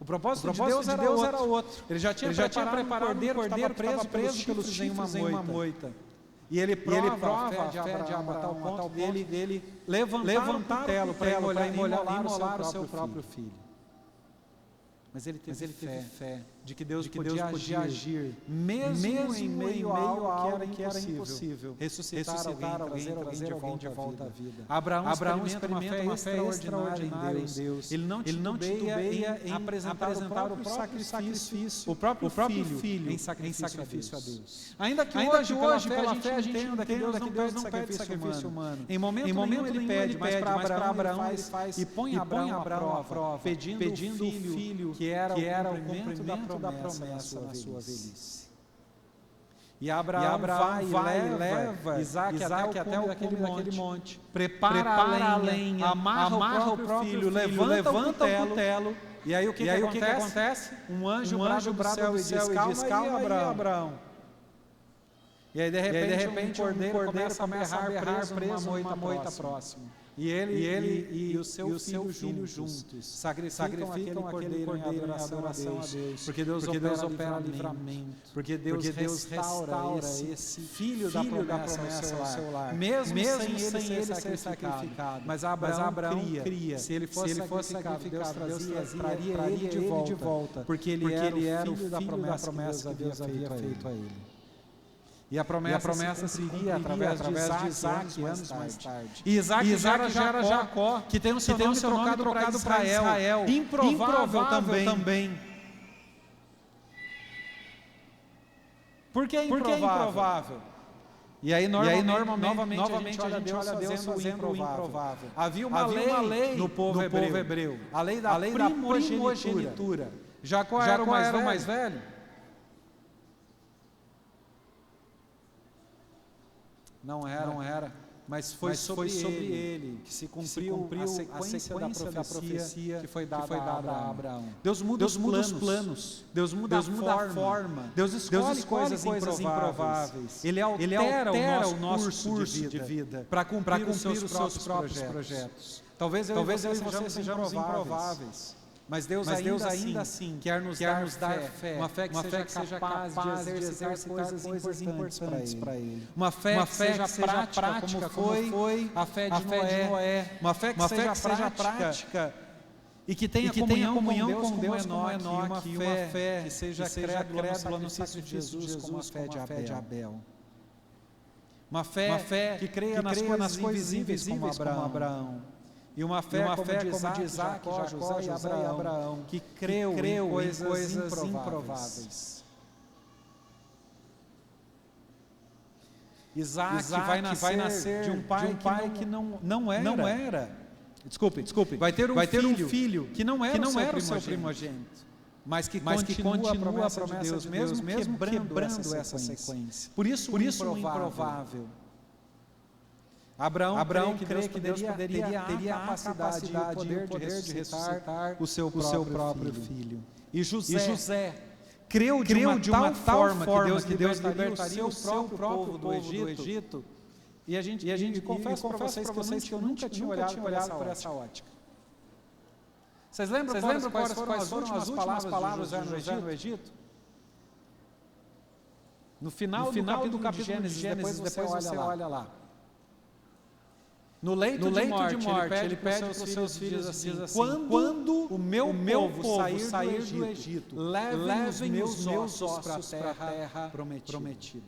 O propósito de Deus era outro. Ele já tinha preparado um cordeiro que estava preso pelos chifres em uma moita. E ele prova a fé de Abraão, ao ponto dele levantar o cutelo para imolar o seu próprio filho. Mas ele teve fé de que Deus podia agir, mesmo em meio a algo que era impossível. Ressuscitar alguém, trazer alguém de volta à vida. Abraão experimenta uma fé extraordinária em Deus. Ele não titubeia em apresentar o próprio sacrifício, o próprio filho em sacrifício a Deus. Ainda que hoje, pela fé, a gente entenda que Deus não pede sacrifício humano. Em momento ele pede, mas para Abraão ele faz e põe Abraão à prova, pedindo o filho que era o cumprimento da promessa na sua velhice. E Abraão vai e leva Isaac até o cume daquele monte, prepara a lenha, amarra o próprio filho, levanta o cutelo, e aí o que acontece? Um anjo brada do céu e diz, calma Abraão. E aí de repente um cordeiro começa a berrar preso numa moita próxima. E ele e o seu filho juntos sacrificam aquele cordeiro em adoração a Deus, porque Deus opera livramento, porque Deus restaura esse filho da promessa ao seu lar, mesmo sem ele ser sacrificado. Mas Abraão cria, se ele fosse sacrificado, Deus traria ele de volta, porque ele era o filho da promessa que Deus havia feito a ele. E a promessa seria através de Isaac anos mais tarde. E Isaac gera Jacó, que tem o seu nome trocado para Israel. Improvável também. Por que improvável? E aí, novamente a gente olha Deus fazendo o improvável. Havia uma lei no povo hebreu. A lei da primogenitura. Jacó era o mais velho? Não era, mas foi sobre ele que se cumpriu a sequência da profecia que foi dada a Abraão. Deus muda os planos, Deus muda a forma, Deus escolhe coisas improváveis. Ele altera o nosso curso de vida para cumprir os seus próprios projetos. Talvez eu e você sejamos improváveis. Mas Deus ainda assim quer nos dar fé, uma fé que seja capaz de exercitar coisas importantes para Ele. Uma fé que seja prática, como foi a fé de Noé. Uma fé que seja prática e que tenha comunhão com Deus como Enoque. E uma fé que seja crédula no sacrifício de Jesus como a fé de Abel. Uma fé que creia nas coisas invisíveis como Abraão. E uma fé como de Isaac, Jacó, José e Abraão, que creu em coisas improváveis. Isaac vai nascer de um pai que não era. Desculpe. Vai ter um filho que não era o seu primogênito. Mas que continua a promessa de Deus, mesmo quebrando essa sequência. Por isso o improvável. Abraão crê que Deus teria a capacidade e o poder de ressuscitar o seu próprio filho. E José creu de uma tal forma que Deus libertaria o seu próprio povo do Egito. E a gente confesso para vocês que eu nunca tinha olhado por essa ótica. Vocês lembram quais foram as últimas palavras de José no Egito? No final do capítulo de Gênesis, depois você olha lá. No leito de morte, ele pede para os seus filhos assim, quando o meu povo sair do Egito, levem os meus ossos para a terra prometida.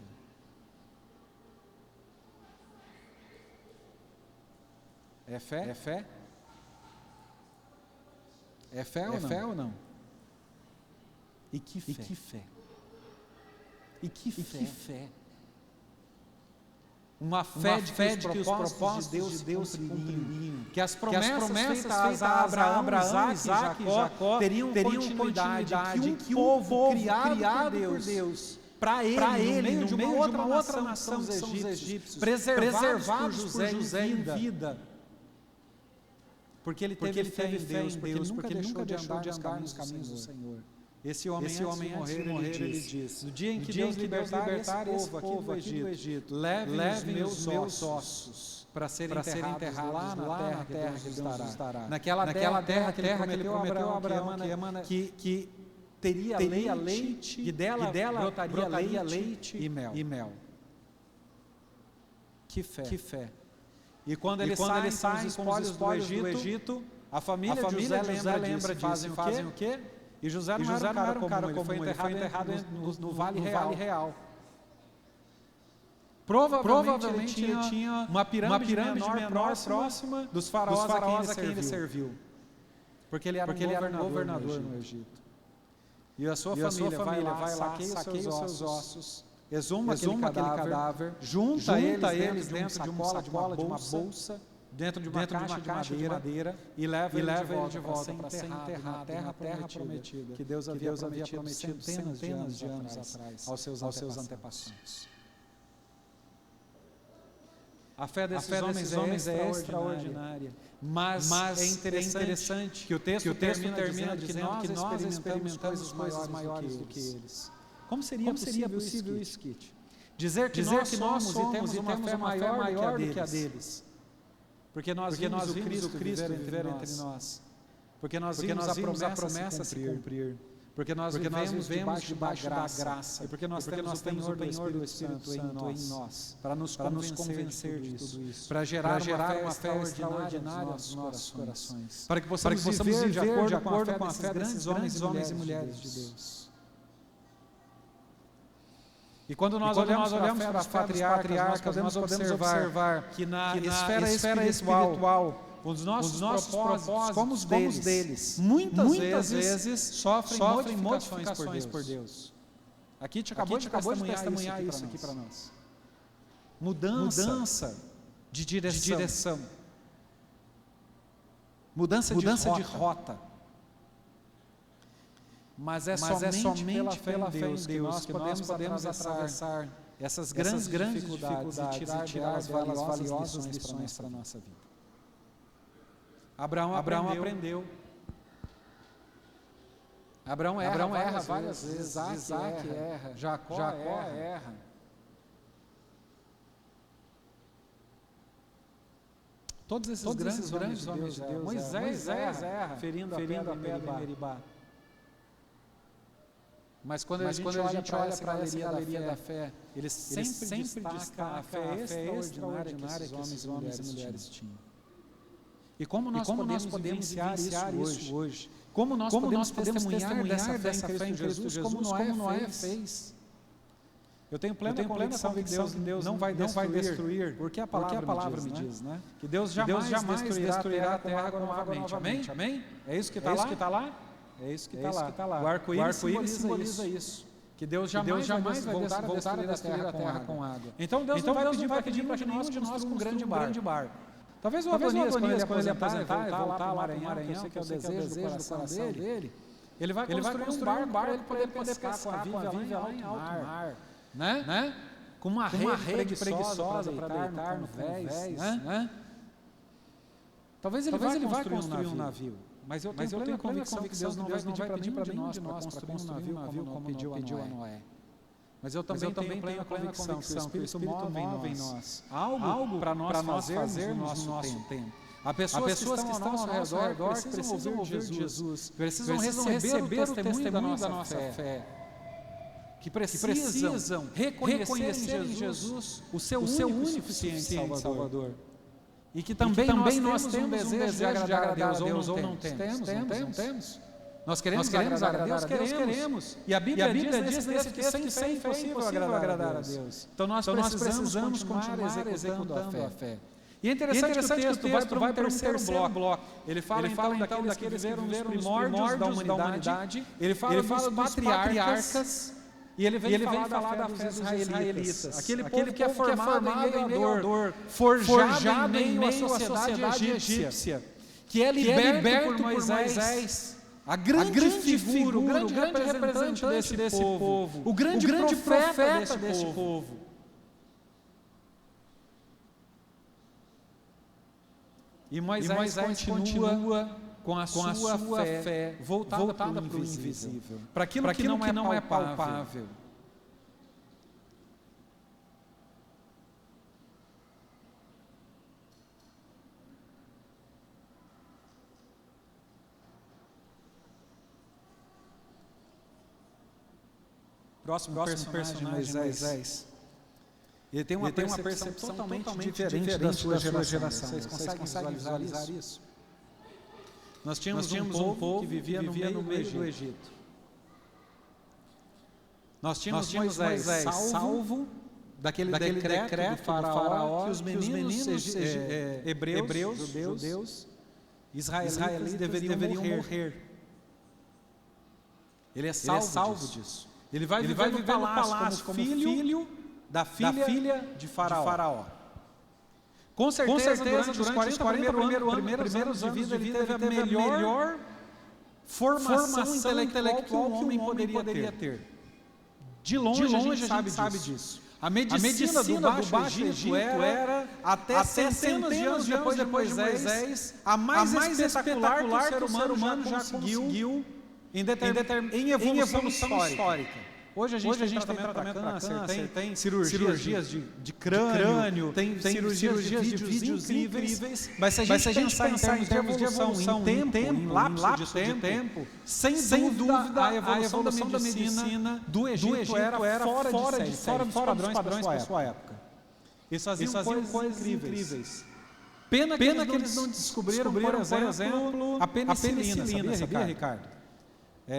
É fé? É fé ou não? E que fé? Uma fé de que os propósitos de Deus se cumpririam, que as promessas feitas a Abraão, Isaac e Jacó teriam continuidade, que um povo criado por Deus, para ele, no meio de uma outra nação, os egípcios, preservados por José em vida, porque ele teve fé em Deus, porque ele nunca deixou de andar nos caminhos do Senhor. Esse homem antes de morrer, ele disse, no dia em que Deus libertar esse povo aqui do Egito, levem os meus ossos para serem enterrados lá na terra que Deus nos dará. Naquela terra que ele prometeu a Abraão que teria leite e dela brotaria leite e mel. Que fé. E quando eles saem com os espólios do Egito, a família de José lembra disso. Fazem o quê? E José não era um cara comum, ele foi enterrado no Vale Real. Provavelmente ele tinha uma pirâmide menor próxima dos faraós a quem ele serviu. Porque ele era um governador no Egito. E a sua família vai lá, saqueia os seus ossos, exuma aquele cadáver, junta eles dentro de uma sacola, de uma bolsa, dentro de uma caixa de madeira e leva ele de volta para ser enterrado na terra prometida, que Deus havia prometido centenas de anos atrás aos seus antepassados. A fé desses homens é extraordinária, mas é interessante que o texto termina dizendo que nós experimentamos coisas maiores do que eles. Como seria possível isso, Kit? Dizer que nós somos e temos uma fé maior do que a deles. Porque nós vimos o Cristo viver entre nós. Porque nós vimos a promessa se cumprir. Porque nós vivemos debaixo da graça. E porque nós temos o penhor do Espírito Santo em nós. Para nos convencer de tudo isso. Para gerar uma fé extraordinária nos nossos corações. Para que possamos viver de acordo com a fé desses homens e mulheres de Deus. E quando nós olhamos para os patriarcas, podemos observar que na esfera espiritual, os nossos propósitos, como os deles, muitas vezes sofrem modificações por Deus. Aqui te acabou de testemunhar isso aqui para nós. Mudança de direção. Mudança de rota. Mas é somente pela fé em Deus que nós podemos atravessar essas grandes dificuldades e tirar as valiosas lições para a nossa vida. Abraão aprendeu. Abraão erra várias vezes. Isaac erra. Jacó erra. Todos esses grandes homens de Deus. Moisés erra, ferindo a pedra em Meribá. Mas quando a gente olha para essa galeria da fé, ele sempre destaca a fé extraordinária que esses homens e mulheres tinham. E como nós podemos vivenciar isso hoje? Como nós podemos testemunhar dessa fé em Jesus como Noé fez? Eu tenho plena convicção que Deus não vai destruir, porque a palavra me diz, né? Que Deus jamais destruirá a terra novamente. Amém? É isso que está lá? É isso que está lá. O arco-íris simboliza isso. Que Deus jamais vai voltar a destruir a terra com água. Então Deus não vai pedir para que nenhum de nós com um grande barco. Talvez o Adonias, quando ele aposentar e voltar lá para o Maranhão, que eu sei que é o desejo do coração dele, ele vai construir um barco para ele poder pescar com a Vivian lá em alto mar. Né? Com uma rede preguiçosa para deitar no vés. Né? Talvez ele vai construir um navio. Mas eu tenho plena convicção que Deus não vai pedir para nenhum de nós para construir um navio como pediu a Noé. Mas eu também tenho plena convicção que o Espírito move em nós algo para nós fazermos no nosso tempo. Há pessoas que estão ao nosso redor que precisam ouvir de Jesus, precisam receber o testemunho da nossa fé, que precisam reconhecer em Jesus o seu único e suficiente Salvador. E que também nós temos um desejo de agradar a Deus ou não temos. Temos. Nós queremos agradar a Deus, queremos. E a Bíblia diz nesse texto que é impossível agradar a Deus. Então nós precisamos continuar executando a fé. E é interessante que o texto vai para um terceiro bloco. Ele fala então daqueles que viveram nos primórdios da humanidade. Ele fala dos patriarcas. E ele vem falar da fé dos israelitas. Aquele povo que é formado em meio à dor, forjado em meio à sociedade egípcia, que é liberto por Moisés, a grande figura, o grande representante desse povo, o grande profeta desse povo. E Moisés continua com a sua fé voltada para o invisível, para aquilo que não é palpável. próximo personagem Moisés, ele tem uma percepção totalmente diferente da sua geração. Vocês conseguem visualizar isso? Nós tínhamos um povo que vivia no meio do Egito. Nós tínhamos Moisés salvo daquele decreto do faraó que os meninos hebreus, judeus, israelitas deveriam morrer. Ele é salvo disso. Ele vai viver no palácio como filho da filha de Faraó. Com certeza durante os 40 primeiros anos de vida, ele teve a melhor formação intelectual que um homem poderia ter. De longe a gente sabe disso. A medicina do Baixo Egito era, até centenas de anos depois de Moisés, a mais espetacular que o ser humano já conseguiu em evolução histórica. Hoje a gente tem tratamento para câncer, tem cirurgias de crânio, tem cirurgias de vídeos incríveis, mas se a gente pensar em termos de evolução, em lapso de tempo, sem dúvida a evolução da medicina do Egito era fora dos padrões da sua época. Eles faziam coisas incríveis. Pena que eles não descobriram, por exemplo, a penicilina, sabia, Ricardo?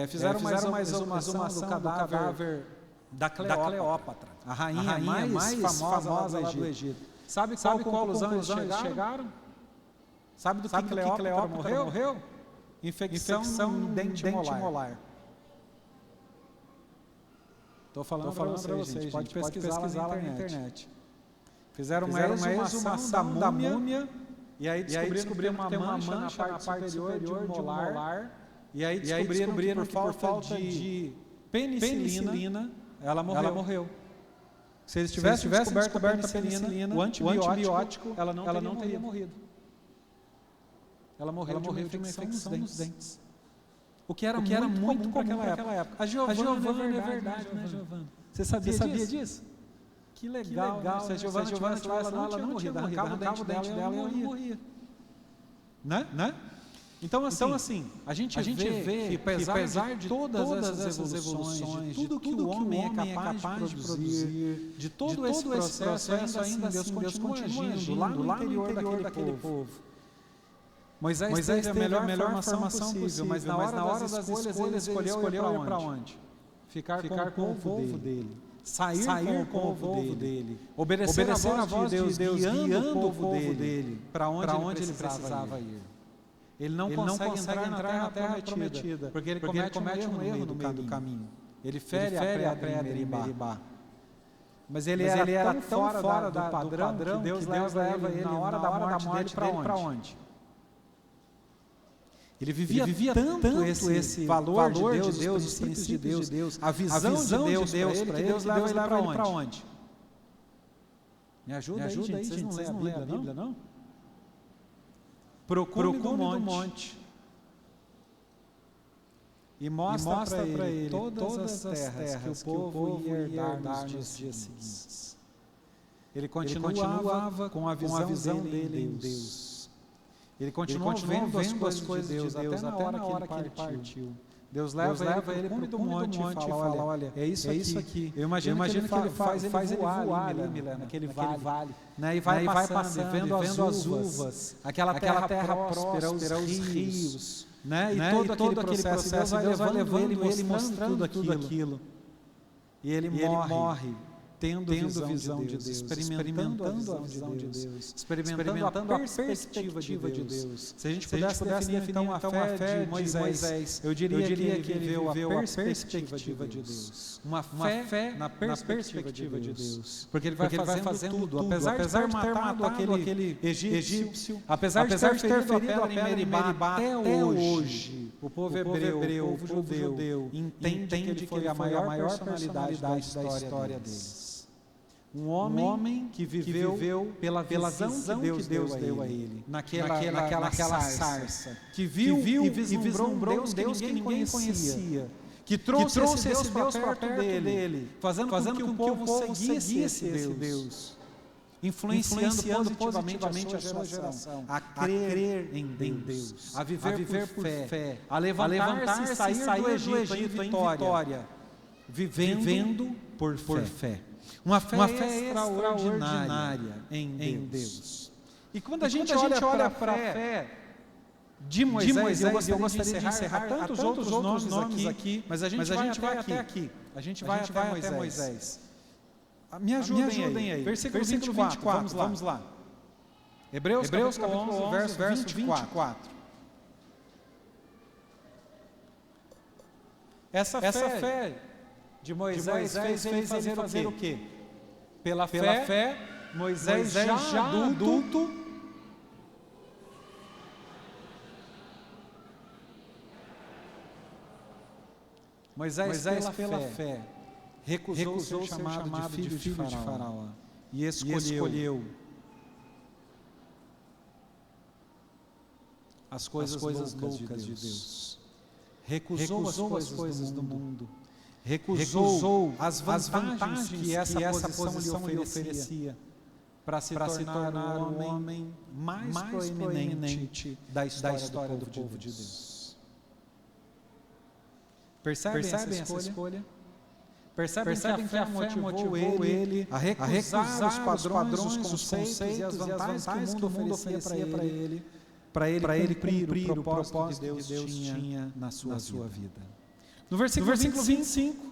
Fizeram uma exumação do cadáver da Cleópatra, a rainha mais famosa lá do Egito. Sabe qual conclusão eles chegaram? Sabe do que Cleópatra morreu? Infecção no dente molar. Estou falando para vocês, pode pesquisar lá na internet. Fizeram uma exumação da múmia e aí descobriram uma mancha na parte superior de um molar. E aí descobriram que por falta de penicilina, ela morreu. Se eles tivessem descoberto a penicilina, o antibiótico, ela não teria morrido. Ela morreu de uma infecção nos dentes. O que era muito comum naquela época. A Giovana é verdade, né, Giovana? Você sabia disso? Que legal. Se a Giovana estivesse lá, ela não tinha morrido. Arrancava o dente dela e ela morria. Né? Então assim, a gente vê que apesar de todas essas evoluções, de tudo que o homem é capaz de produzir, de todo esse processo, ainda assim Deus continua agindo lá no interior daquele povo. Moisés teve a melhor formação possível, mas na hora das escolhas ele escolheu ir para onde? Ficar com o povo dele. Sair com o povo dele. Obedecer a voz de Deus guiando o povo dele para onde ele precisava ir. Ele não consegue entrar na terra prometida, porque ele comete um erro no meio do caminho. Ele fere a pedra em Meribá. Mas ele era tão fora do padrão que Deus leva ele na hora da morte dele para onde? Ele vivia tanto esse valor de Deus, os princípios de Deus, a visão de Deus para ele, que Deus leva ele para onde? Me ajuda aí, gente. Vocês não lêem a Bíblia, não? Procure no monte e mostra para ele todas as terras que o povo ia herdar nos dias seguintes. Ele continuava com a visão dele em Deus. Ele continuou vendo as coisas de Deus até na hora que ele partiu. Deus leva ele para o cume do monte e fala, olha, é isso aqui. Eu imagino que ele faz ele voar ali, Milena, naquele vale. Né? E vai passando, vendo as uvas, aquela terra próspera, os rios. Né? E todo aquele processo, Deus vai levando ele mostrando tudo aquilo. E ele morre. Tendo visão de Deus, experimentando a visão de Deus, experimentando a perspectiva de Deus. Se a gente pudesse definir então a fé de Moisés, eu diria que ele viveu a perspectiva de Deus. Uma fé na perspectiva de Deus. Porque ele vai fazendo tudo. Apesar de ter matado aquele egípcio, apesar de ter ferido a pedra em Meribá, até hoje, o povo hebreu, o povo judeu, entende que ele foi a maior personalidade da história deles. Um homem que viveu pela visão que Deus deu a ele, naquela sarça, que viu e vislumbrou um Deus que ninguém conhecia, que trouxe esse Deus para perto dele, fazendo com que o povo seguisse esse Deus, influenciando positivamente a sua geração, a crer em Deus, a viver por fé, a levantar-se e sair do Egito em vitória. vivendo por fé. Uma fé extraordinária em Deus. E quando a gente olha para a fé de Moisés, eu gostaria de encerrar tantos outros nomes aqui, mas a gente vai até aqui. A gente vai até Moisés. Me ajudem aí. Versículo 24, vamos lá. Hebreus capítulo 11, verso 24. Essa fé de Moisés fez ele fazer o quê? Pela fé, Moisés já adulto, Moisés pela fé, recusou ser chamado de filho de Faraó e escolheu as coisas loucas de Deus. Recusou as coisas do mundo. Recusou as vantagens que essa posição lhe oferecia para se tornar o homem mais proeminente da história do povo de Deus. Percebem essa escolha? Percebem que a fé motivou ele a recusar os padrões, os conceitos e as vantagens que o mundo oferecia para ele cumprir o propósito que Deus tinha na sua vida. No versículo 25,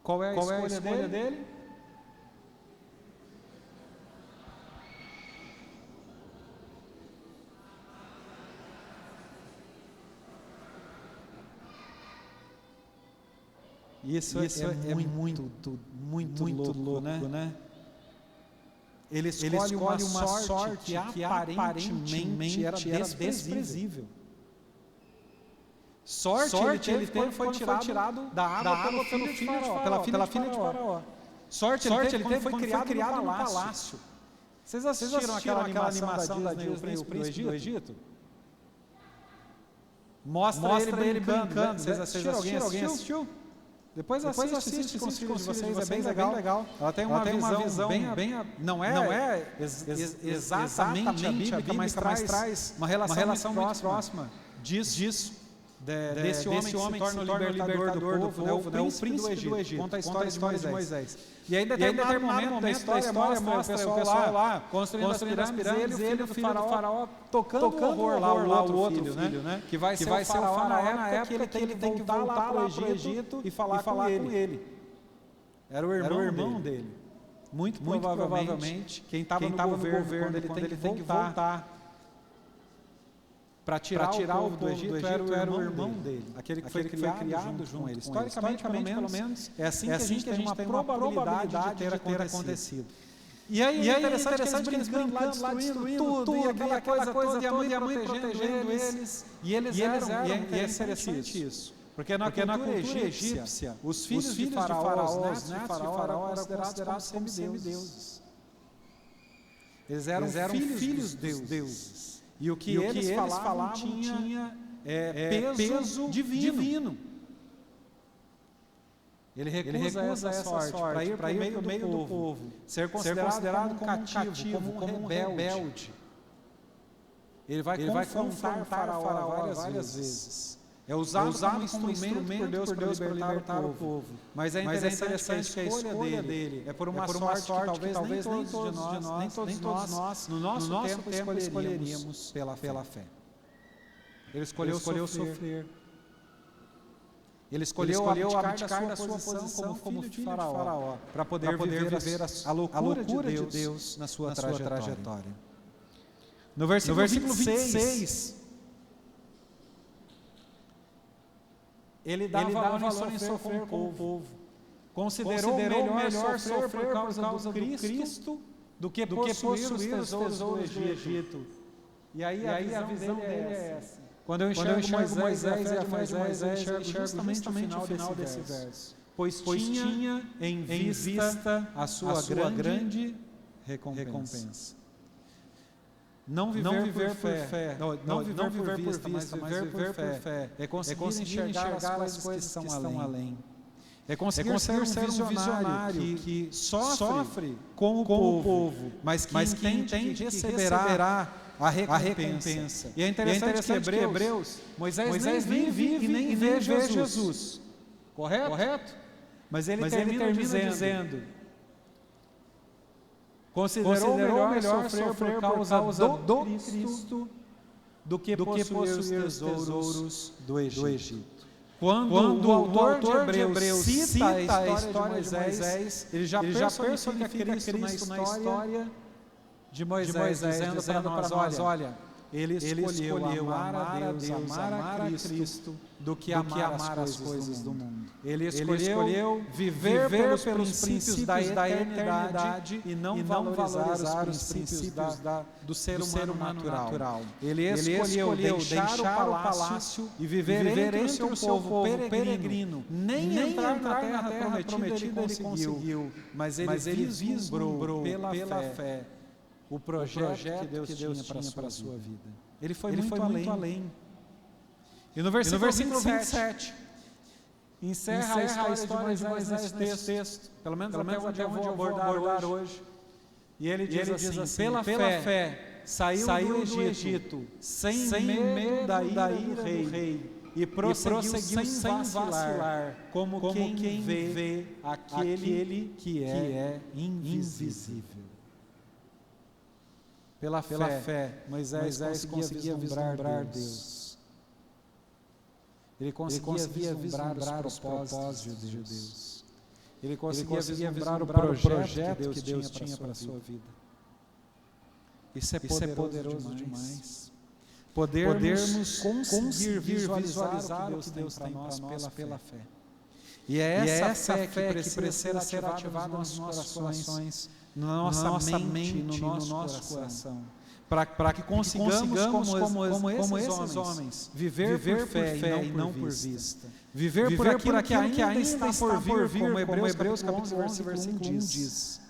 qual é a escolha dele? Isso é muito louco, né? Ele escolhe uma sorte que aparentemente era desprezível. Sorte ele teve foi tirado da água pela filha de Faraó. Sorte ele teve foi criado no palácio. Vocês assistiram aquela animação da Disney, o Príncipe do Egito? Mostra ele brincando. Vocês assistiram? Alguém assistiu? Depois assiste com os filhos de vocês, é bem legal. Ela tem uma visão bem não é exatamente a Bíblia, mas traz uma relação muito próxima disso. Desse homem que se torna o libertador do povo, o príncipe do Egito, conta a história de Moisés. E aí, em determinado momento da história, mostra o pessoal lá construindo as pirâmides, ele o filho do faraó, tocando horror lá, o outro filho, né? Que vai ser o faraó na época que ele tem que voltar lá para o Egito e falar com ele. Era o irmão dele. Muito provavelmente, quem estava no governo quando ele tem que voltar para tirar o povo do Egito era o irmão dele, aquele que foi criado junto com ele. Historicamente, pelo menos, é assim que a gente tem uma probabilidade de ter acontecido. E aí é interessante que eles brincando lá, destruindo tudo, e aquela coisa, e a mãe protegendo eles. E é interessante isso. Porque na cultura egípcia, os filhos de Faraó, os netos de Faraó eram considerados como semideuses. Eles eram filhos de Deus. E o que eles falavam tinha peso divino. Ele recusa essa sorte para ir para o meio do povo, ser considerado como um cativo, como um rebelde. Ele vai confrontar Faraó várias vezes. É usado como instrumento por Deus para libertar o povo. Mas é interessante que a escolha dele é por uma sorte que talvez nem todos nós, no nosso tempo, escolheríamos pela fé. Ele escolheu sofrer. Ele escolheu abdicar da sua posição como filho de Faraó para poder viver a loucura de Deus na sua trajetória. No versículo 26, ele dava valor em sofrer com o povo. Considerou melhor sofrer por causa do Cristo do que possuir os tesouros do Egito. E aí a visão dele é essa. Quando eu enxergo Moisés e a fé de Moisés, eu enxergo justamente o final desse verso. Pois tinha em vista a sua grande recompensa. Não viver por fé, não viver por vista, mas viver por fé, é conseguir enxergar as coisas que estão além. É conseguir ser um visionário que sofre com o povo, mas que entende que receberá a recompensa. E é interessante que Hebreus, Moisés nem vive e nem vê Jesus. Correto? Mas ele termina dizendo: considerou melhor sofrer por causa do Cristo do que possuir os tesouros do Egito. Quando o autor de Hebreus cita a história de Moisés, ele já personifica Cristo na história de Moisés, dizendo para nós: olha, ele escolheu amar a Deus, amar a Cristo, do que amar as coisas do mundo. Ele escolheu viver pelos princípios da eternidade e não valorizar os princípios do ser humano natural. Ele escolheu deixar o palácio e viver entre o seu povo peregrino. Nem entrar na terra prometida ele conseguiu, mas ele vislumbrou pela fé o projeto que Deus tinha para a sua vida. Ele foi muito além. E no versículo 27, encerra a história de Moisés nesse texto, pelo menos até onde eu vou abordar hoje. E ele diz assim: pela fé saiu do Egito sem medo da ira do rei, e prosseguiu sem vacilar, como quem vê aquele que é invisível. Pela fé, Moisés conseguia vislumbrar Deus. Ele conseguia vislumbrar os propósitos de Deus. Ele conseguia vislumbrar o projeto que Deus tinha para a sua vida. Isso é poderoso demais. Podermos conseguir visualizar o que Deus tem para nós pela fé. E é essa fé que precisa ser ativada nos nossos corações, na nossa mente, no nosso coração, para que consigamos, como esses homens, viver por fé e não por vista. Viver por aquilo que ainda está por vir, como Hebreus capítulo 11, versículo 1 diz.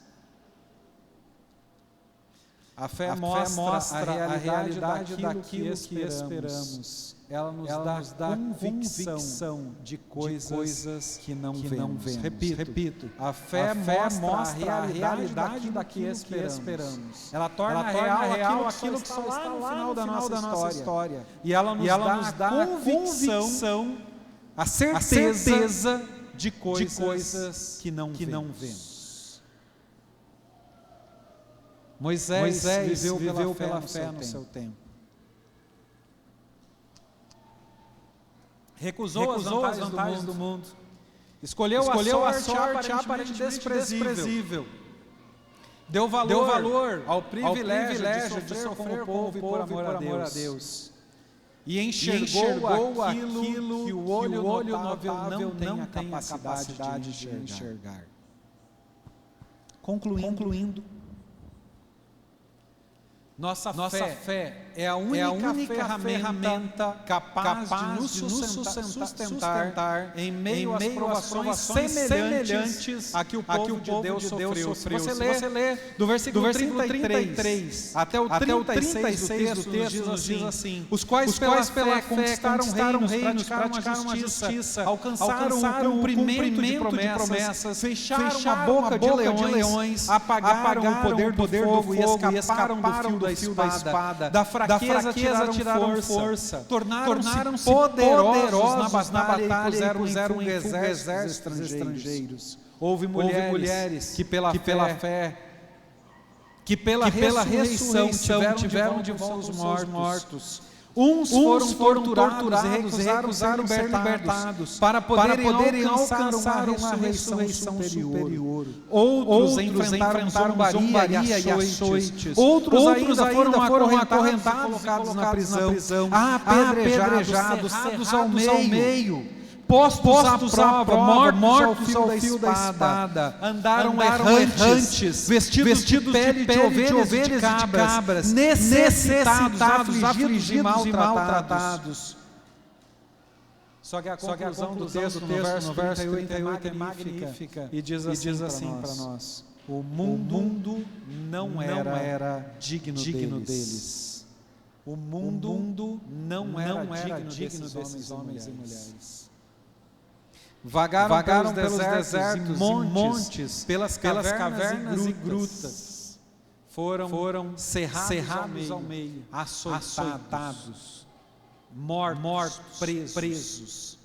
A fé mostra a realidade daquilo que esperamos. Ela nos dá convicção de coisas que não vemos. Repito, a fé mostra a realidade daquilo que esperamos. Ela torna real aquilo que só está lá no final da nossa história. E ela nos dá a convicção, a certeza de coisas que não vemos. Moisés viveu pela fé no seu tempo. Recusou as vantagens do mundo. Escolheu a sorte aparentemente desprezível. Deu valor ao privilégio de sofrer como povo por amor a Deus. E enxergou aquilo que o olho notável não tem a capacidade de enxergar. Concluindo, nossa fé é a única ferramenta capaz de nos sustentar em meio às provações semelhantes a que o povo de Deus sofreu. Se você lê do versículo 33 até o 36 do texto, nos diz assim: os quais pela fé conquistaram reinos, praticaram a justiça, alcançaram o cumprimento de promessas, fecharam a boca de leões, apagaram o poder do fogo e escaparam do fio da espada, da fraqueza tiraram força, tornaram-se poderosos na batalha e puseram em fuga exércitos estrangeiros. Houve mulheres que pela fé, que pela ressurreição tiveram de volta os mortos. Uns foram torturados e recusaram ser libertados para poderem alcançar uma ressurreição superior. Outros enfrentaram zombaria e açoites. Outros ainda foram acorrentados e colocados na prisão, apedrejados, cerrados ao meio, postos à prova, mortos ao fio da espada, andaram errantes, vestidos de pele de ovelhas e de cabras, necessitados, afligidos e maltratados. Só que a conclusão do texto, no verso 38, é magnífica e diz assim para nós: o mundo não era digno deles. O mundo não era digno desses homens e mulheres. vagaram pelos desertos e montes, pelas cavernas e grutas, foram cerrados ao meio, açoitados, mortos, presos.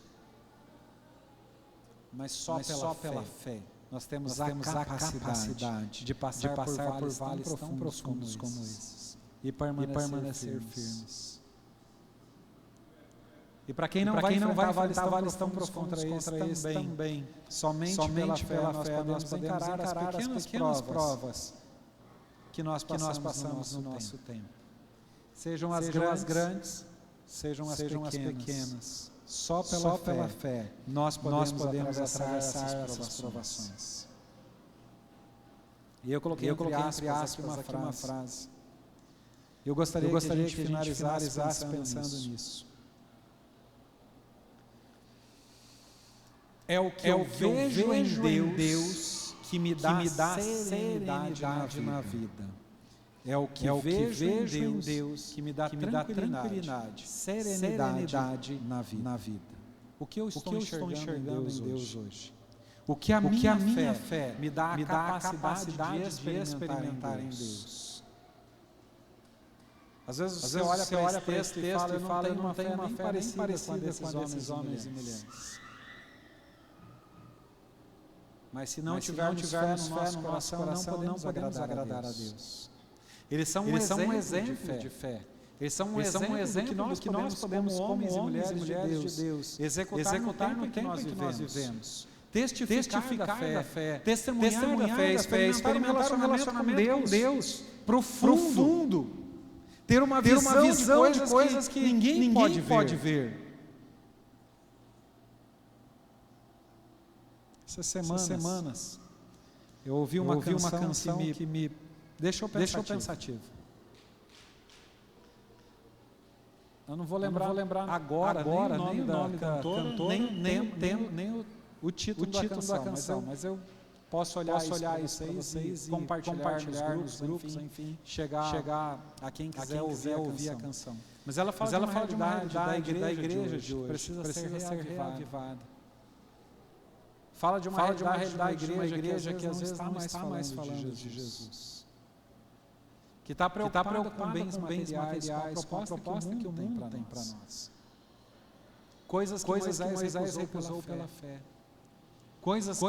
Mas só pela fé nós temos a capacidade de passar por vales tão profundos como esses e permanecer firmes. E para quem não vai enfrentar vales tão profundos contra esse também, somente pela fé nós podemos encarar as pequenas provas que nós passamos no nosso tempo. Sejam as grandes, sejam as pequenas. Só pela fé nós podemos atravessar essas provações. E eu coloquei entre aspas aqui uma frase. Eu gostaria que a gente finalizasse pensando nisso. É o que eu vejo em Deus que me dá serenidade na vida. É o que eu vejo em Deus que me dá tranquilidade, serenidade na vida. O que eu estou enxergando em Deus hoje? O que a minha fé me dá a capacidade de experimentar em Deus? Às vezes você olha para esse texto e fala, eu não tenho uma fé nem parecida com esses homens e mulheres. Mas se não tivermos fé no nosso coração, não podemos agradar a Deus. Eles são um exemplo de fé. Eles são um exemplo do que nós podemos, como homens e mulheres de Deus, executar no tempo em que nós vivemos. Testificar da fé, testemunhar da fé, experimentar um relacionamento com Deus profundo. Ter uma visão de coisas que ninguém pode ver. Essas semanas eu ouvi uma canção que me deixou pensativo. Eu não vou lembrar agora nem o nome da cantora, nem o título da canção, mas eu posso olhar isso para vocês e compartilhar nos grupos, enfim, chegar a quem quiser ouvir a canção. Mas ela fala de uma realidade da igreja de hoje, precisa ser reavivada. Fala de uma realidade de uma igreja que às vezes não está mais falando de Jesus. Que está preocupada com bens materiais, com a proposta que o mundo tem para nós. Coisas que Moisés recusou pela fé. Coisas que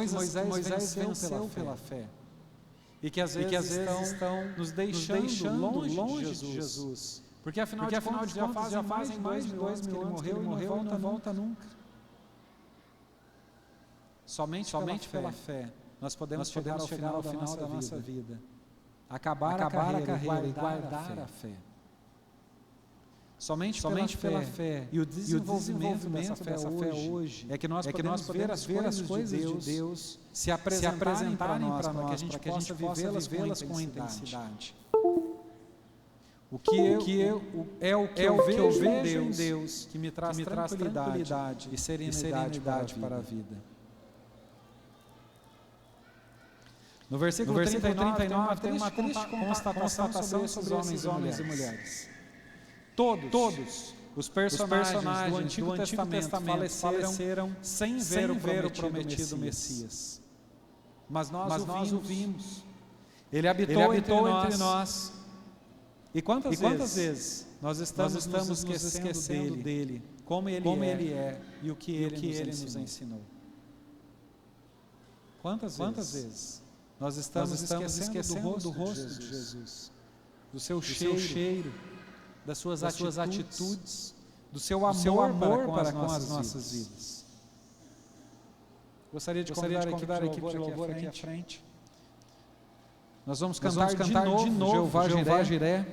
Moisés venceu pela fé. E que às vezes estão nos deixando longe de Jesus. Porque afinal de contas já fazem mais de 2 mil anos que ele morreu e não volta nunca. Somente pela fé nós podemos chegar ao final da nossa vida. Acabar a carreira e guardar a fé. Somente pela fé e o desenvolvimento dessa fé hoje é que nós podemos ver as coisas de Deus se apresentarem para nós, para que a gente possa vivê-las com intensidade. O que eu vejo em Deus que me traz tranquilidade e serenidade para a vida. No versículo 39 tem uma triste constatação sobre homens e mulheres. Todos os personagens do Antigo Testamento faleceram sem ver o prometido Messias. Mas nós o vimos. Ele habitou entre nós. E quantas vezes nós estamos nos esquecendo dele, como ele é e o que ele nos ensinou? Quantas vezes nós estamos esquecendo do rosto de Jesus, do seu cheiro, das suas atitudes, do seu amor para com as nossas vidas. Gostaria de convidar a equipe de louvor aqui à frente. Nós vamos cantar de novo Jeová Jiré.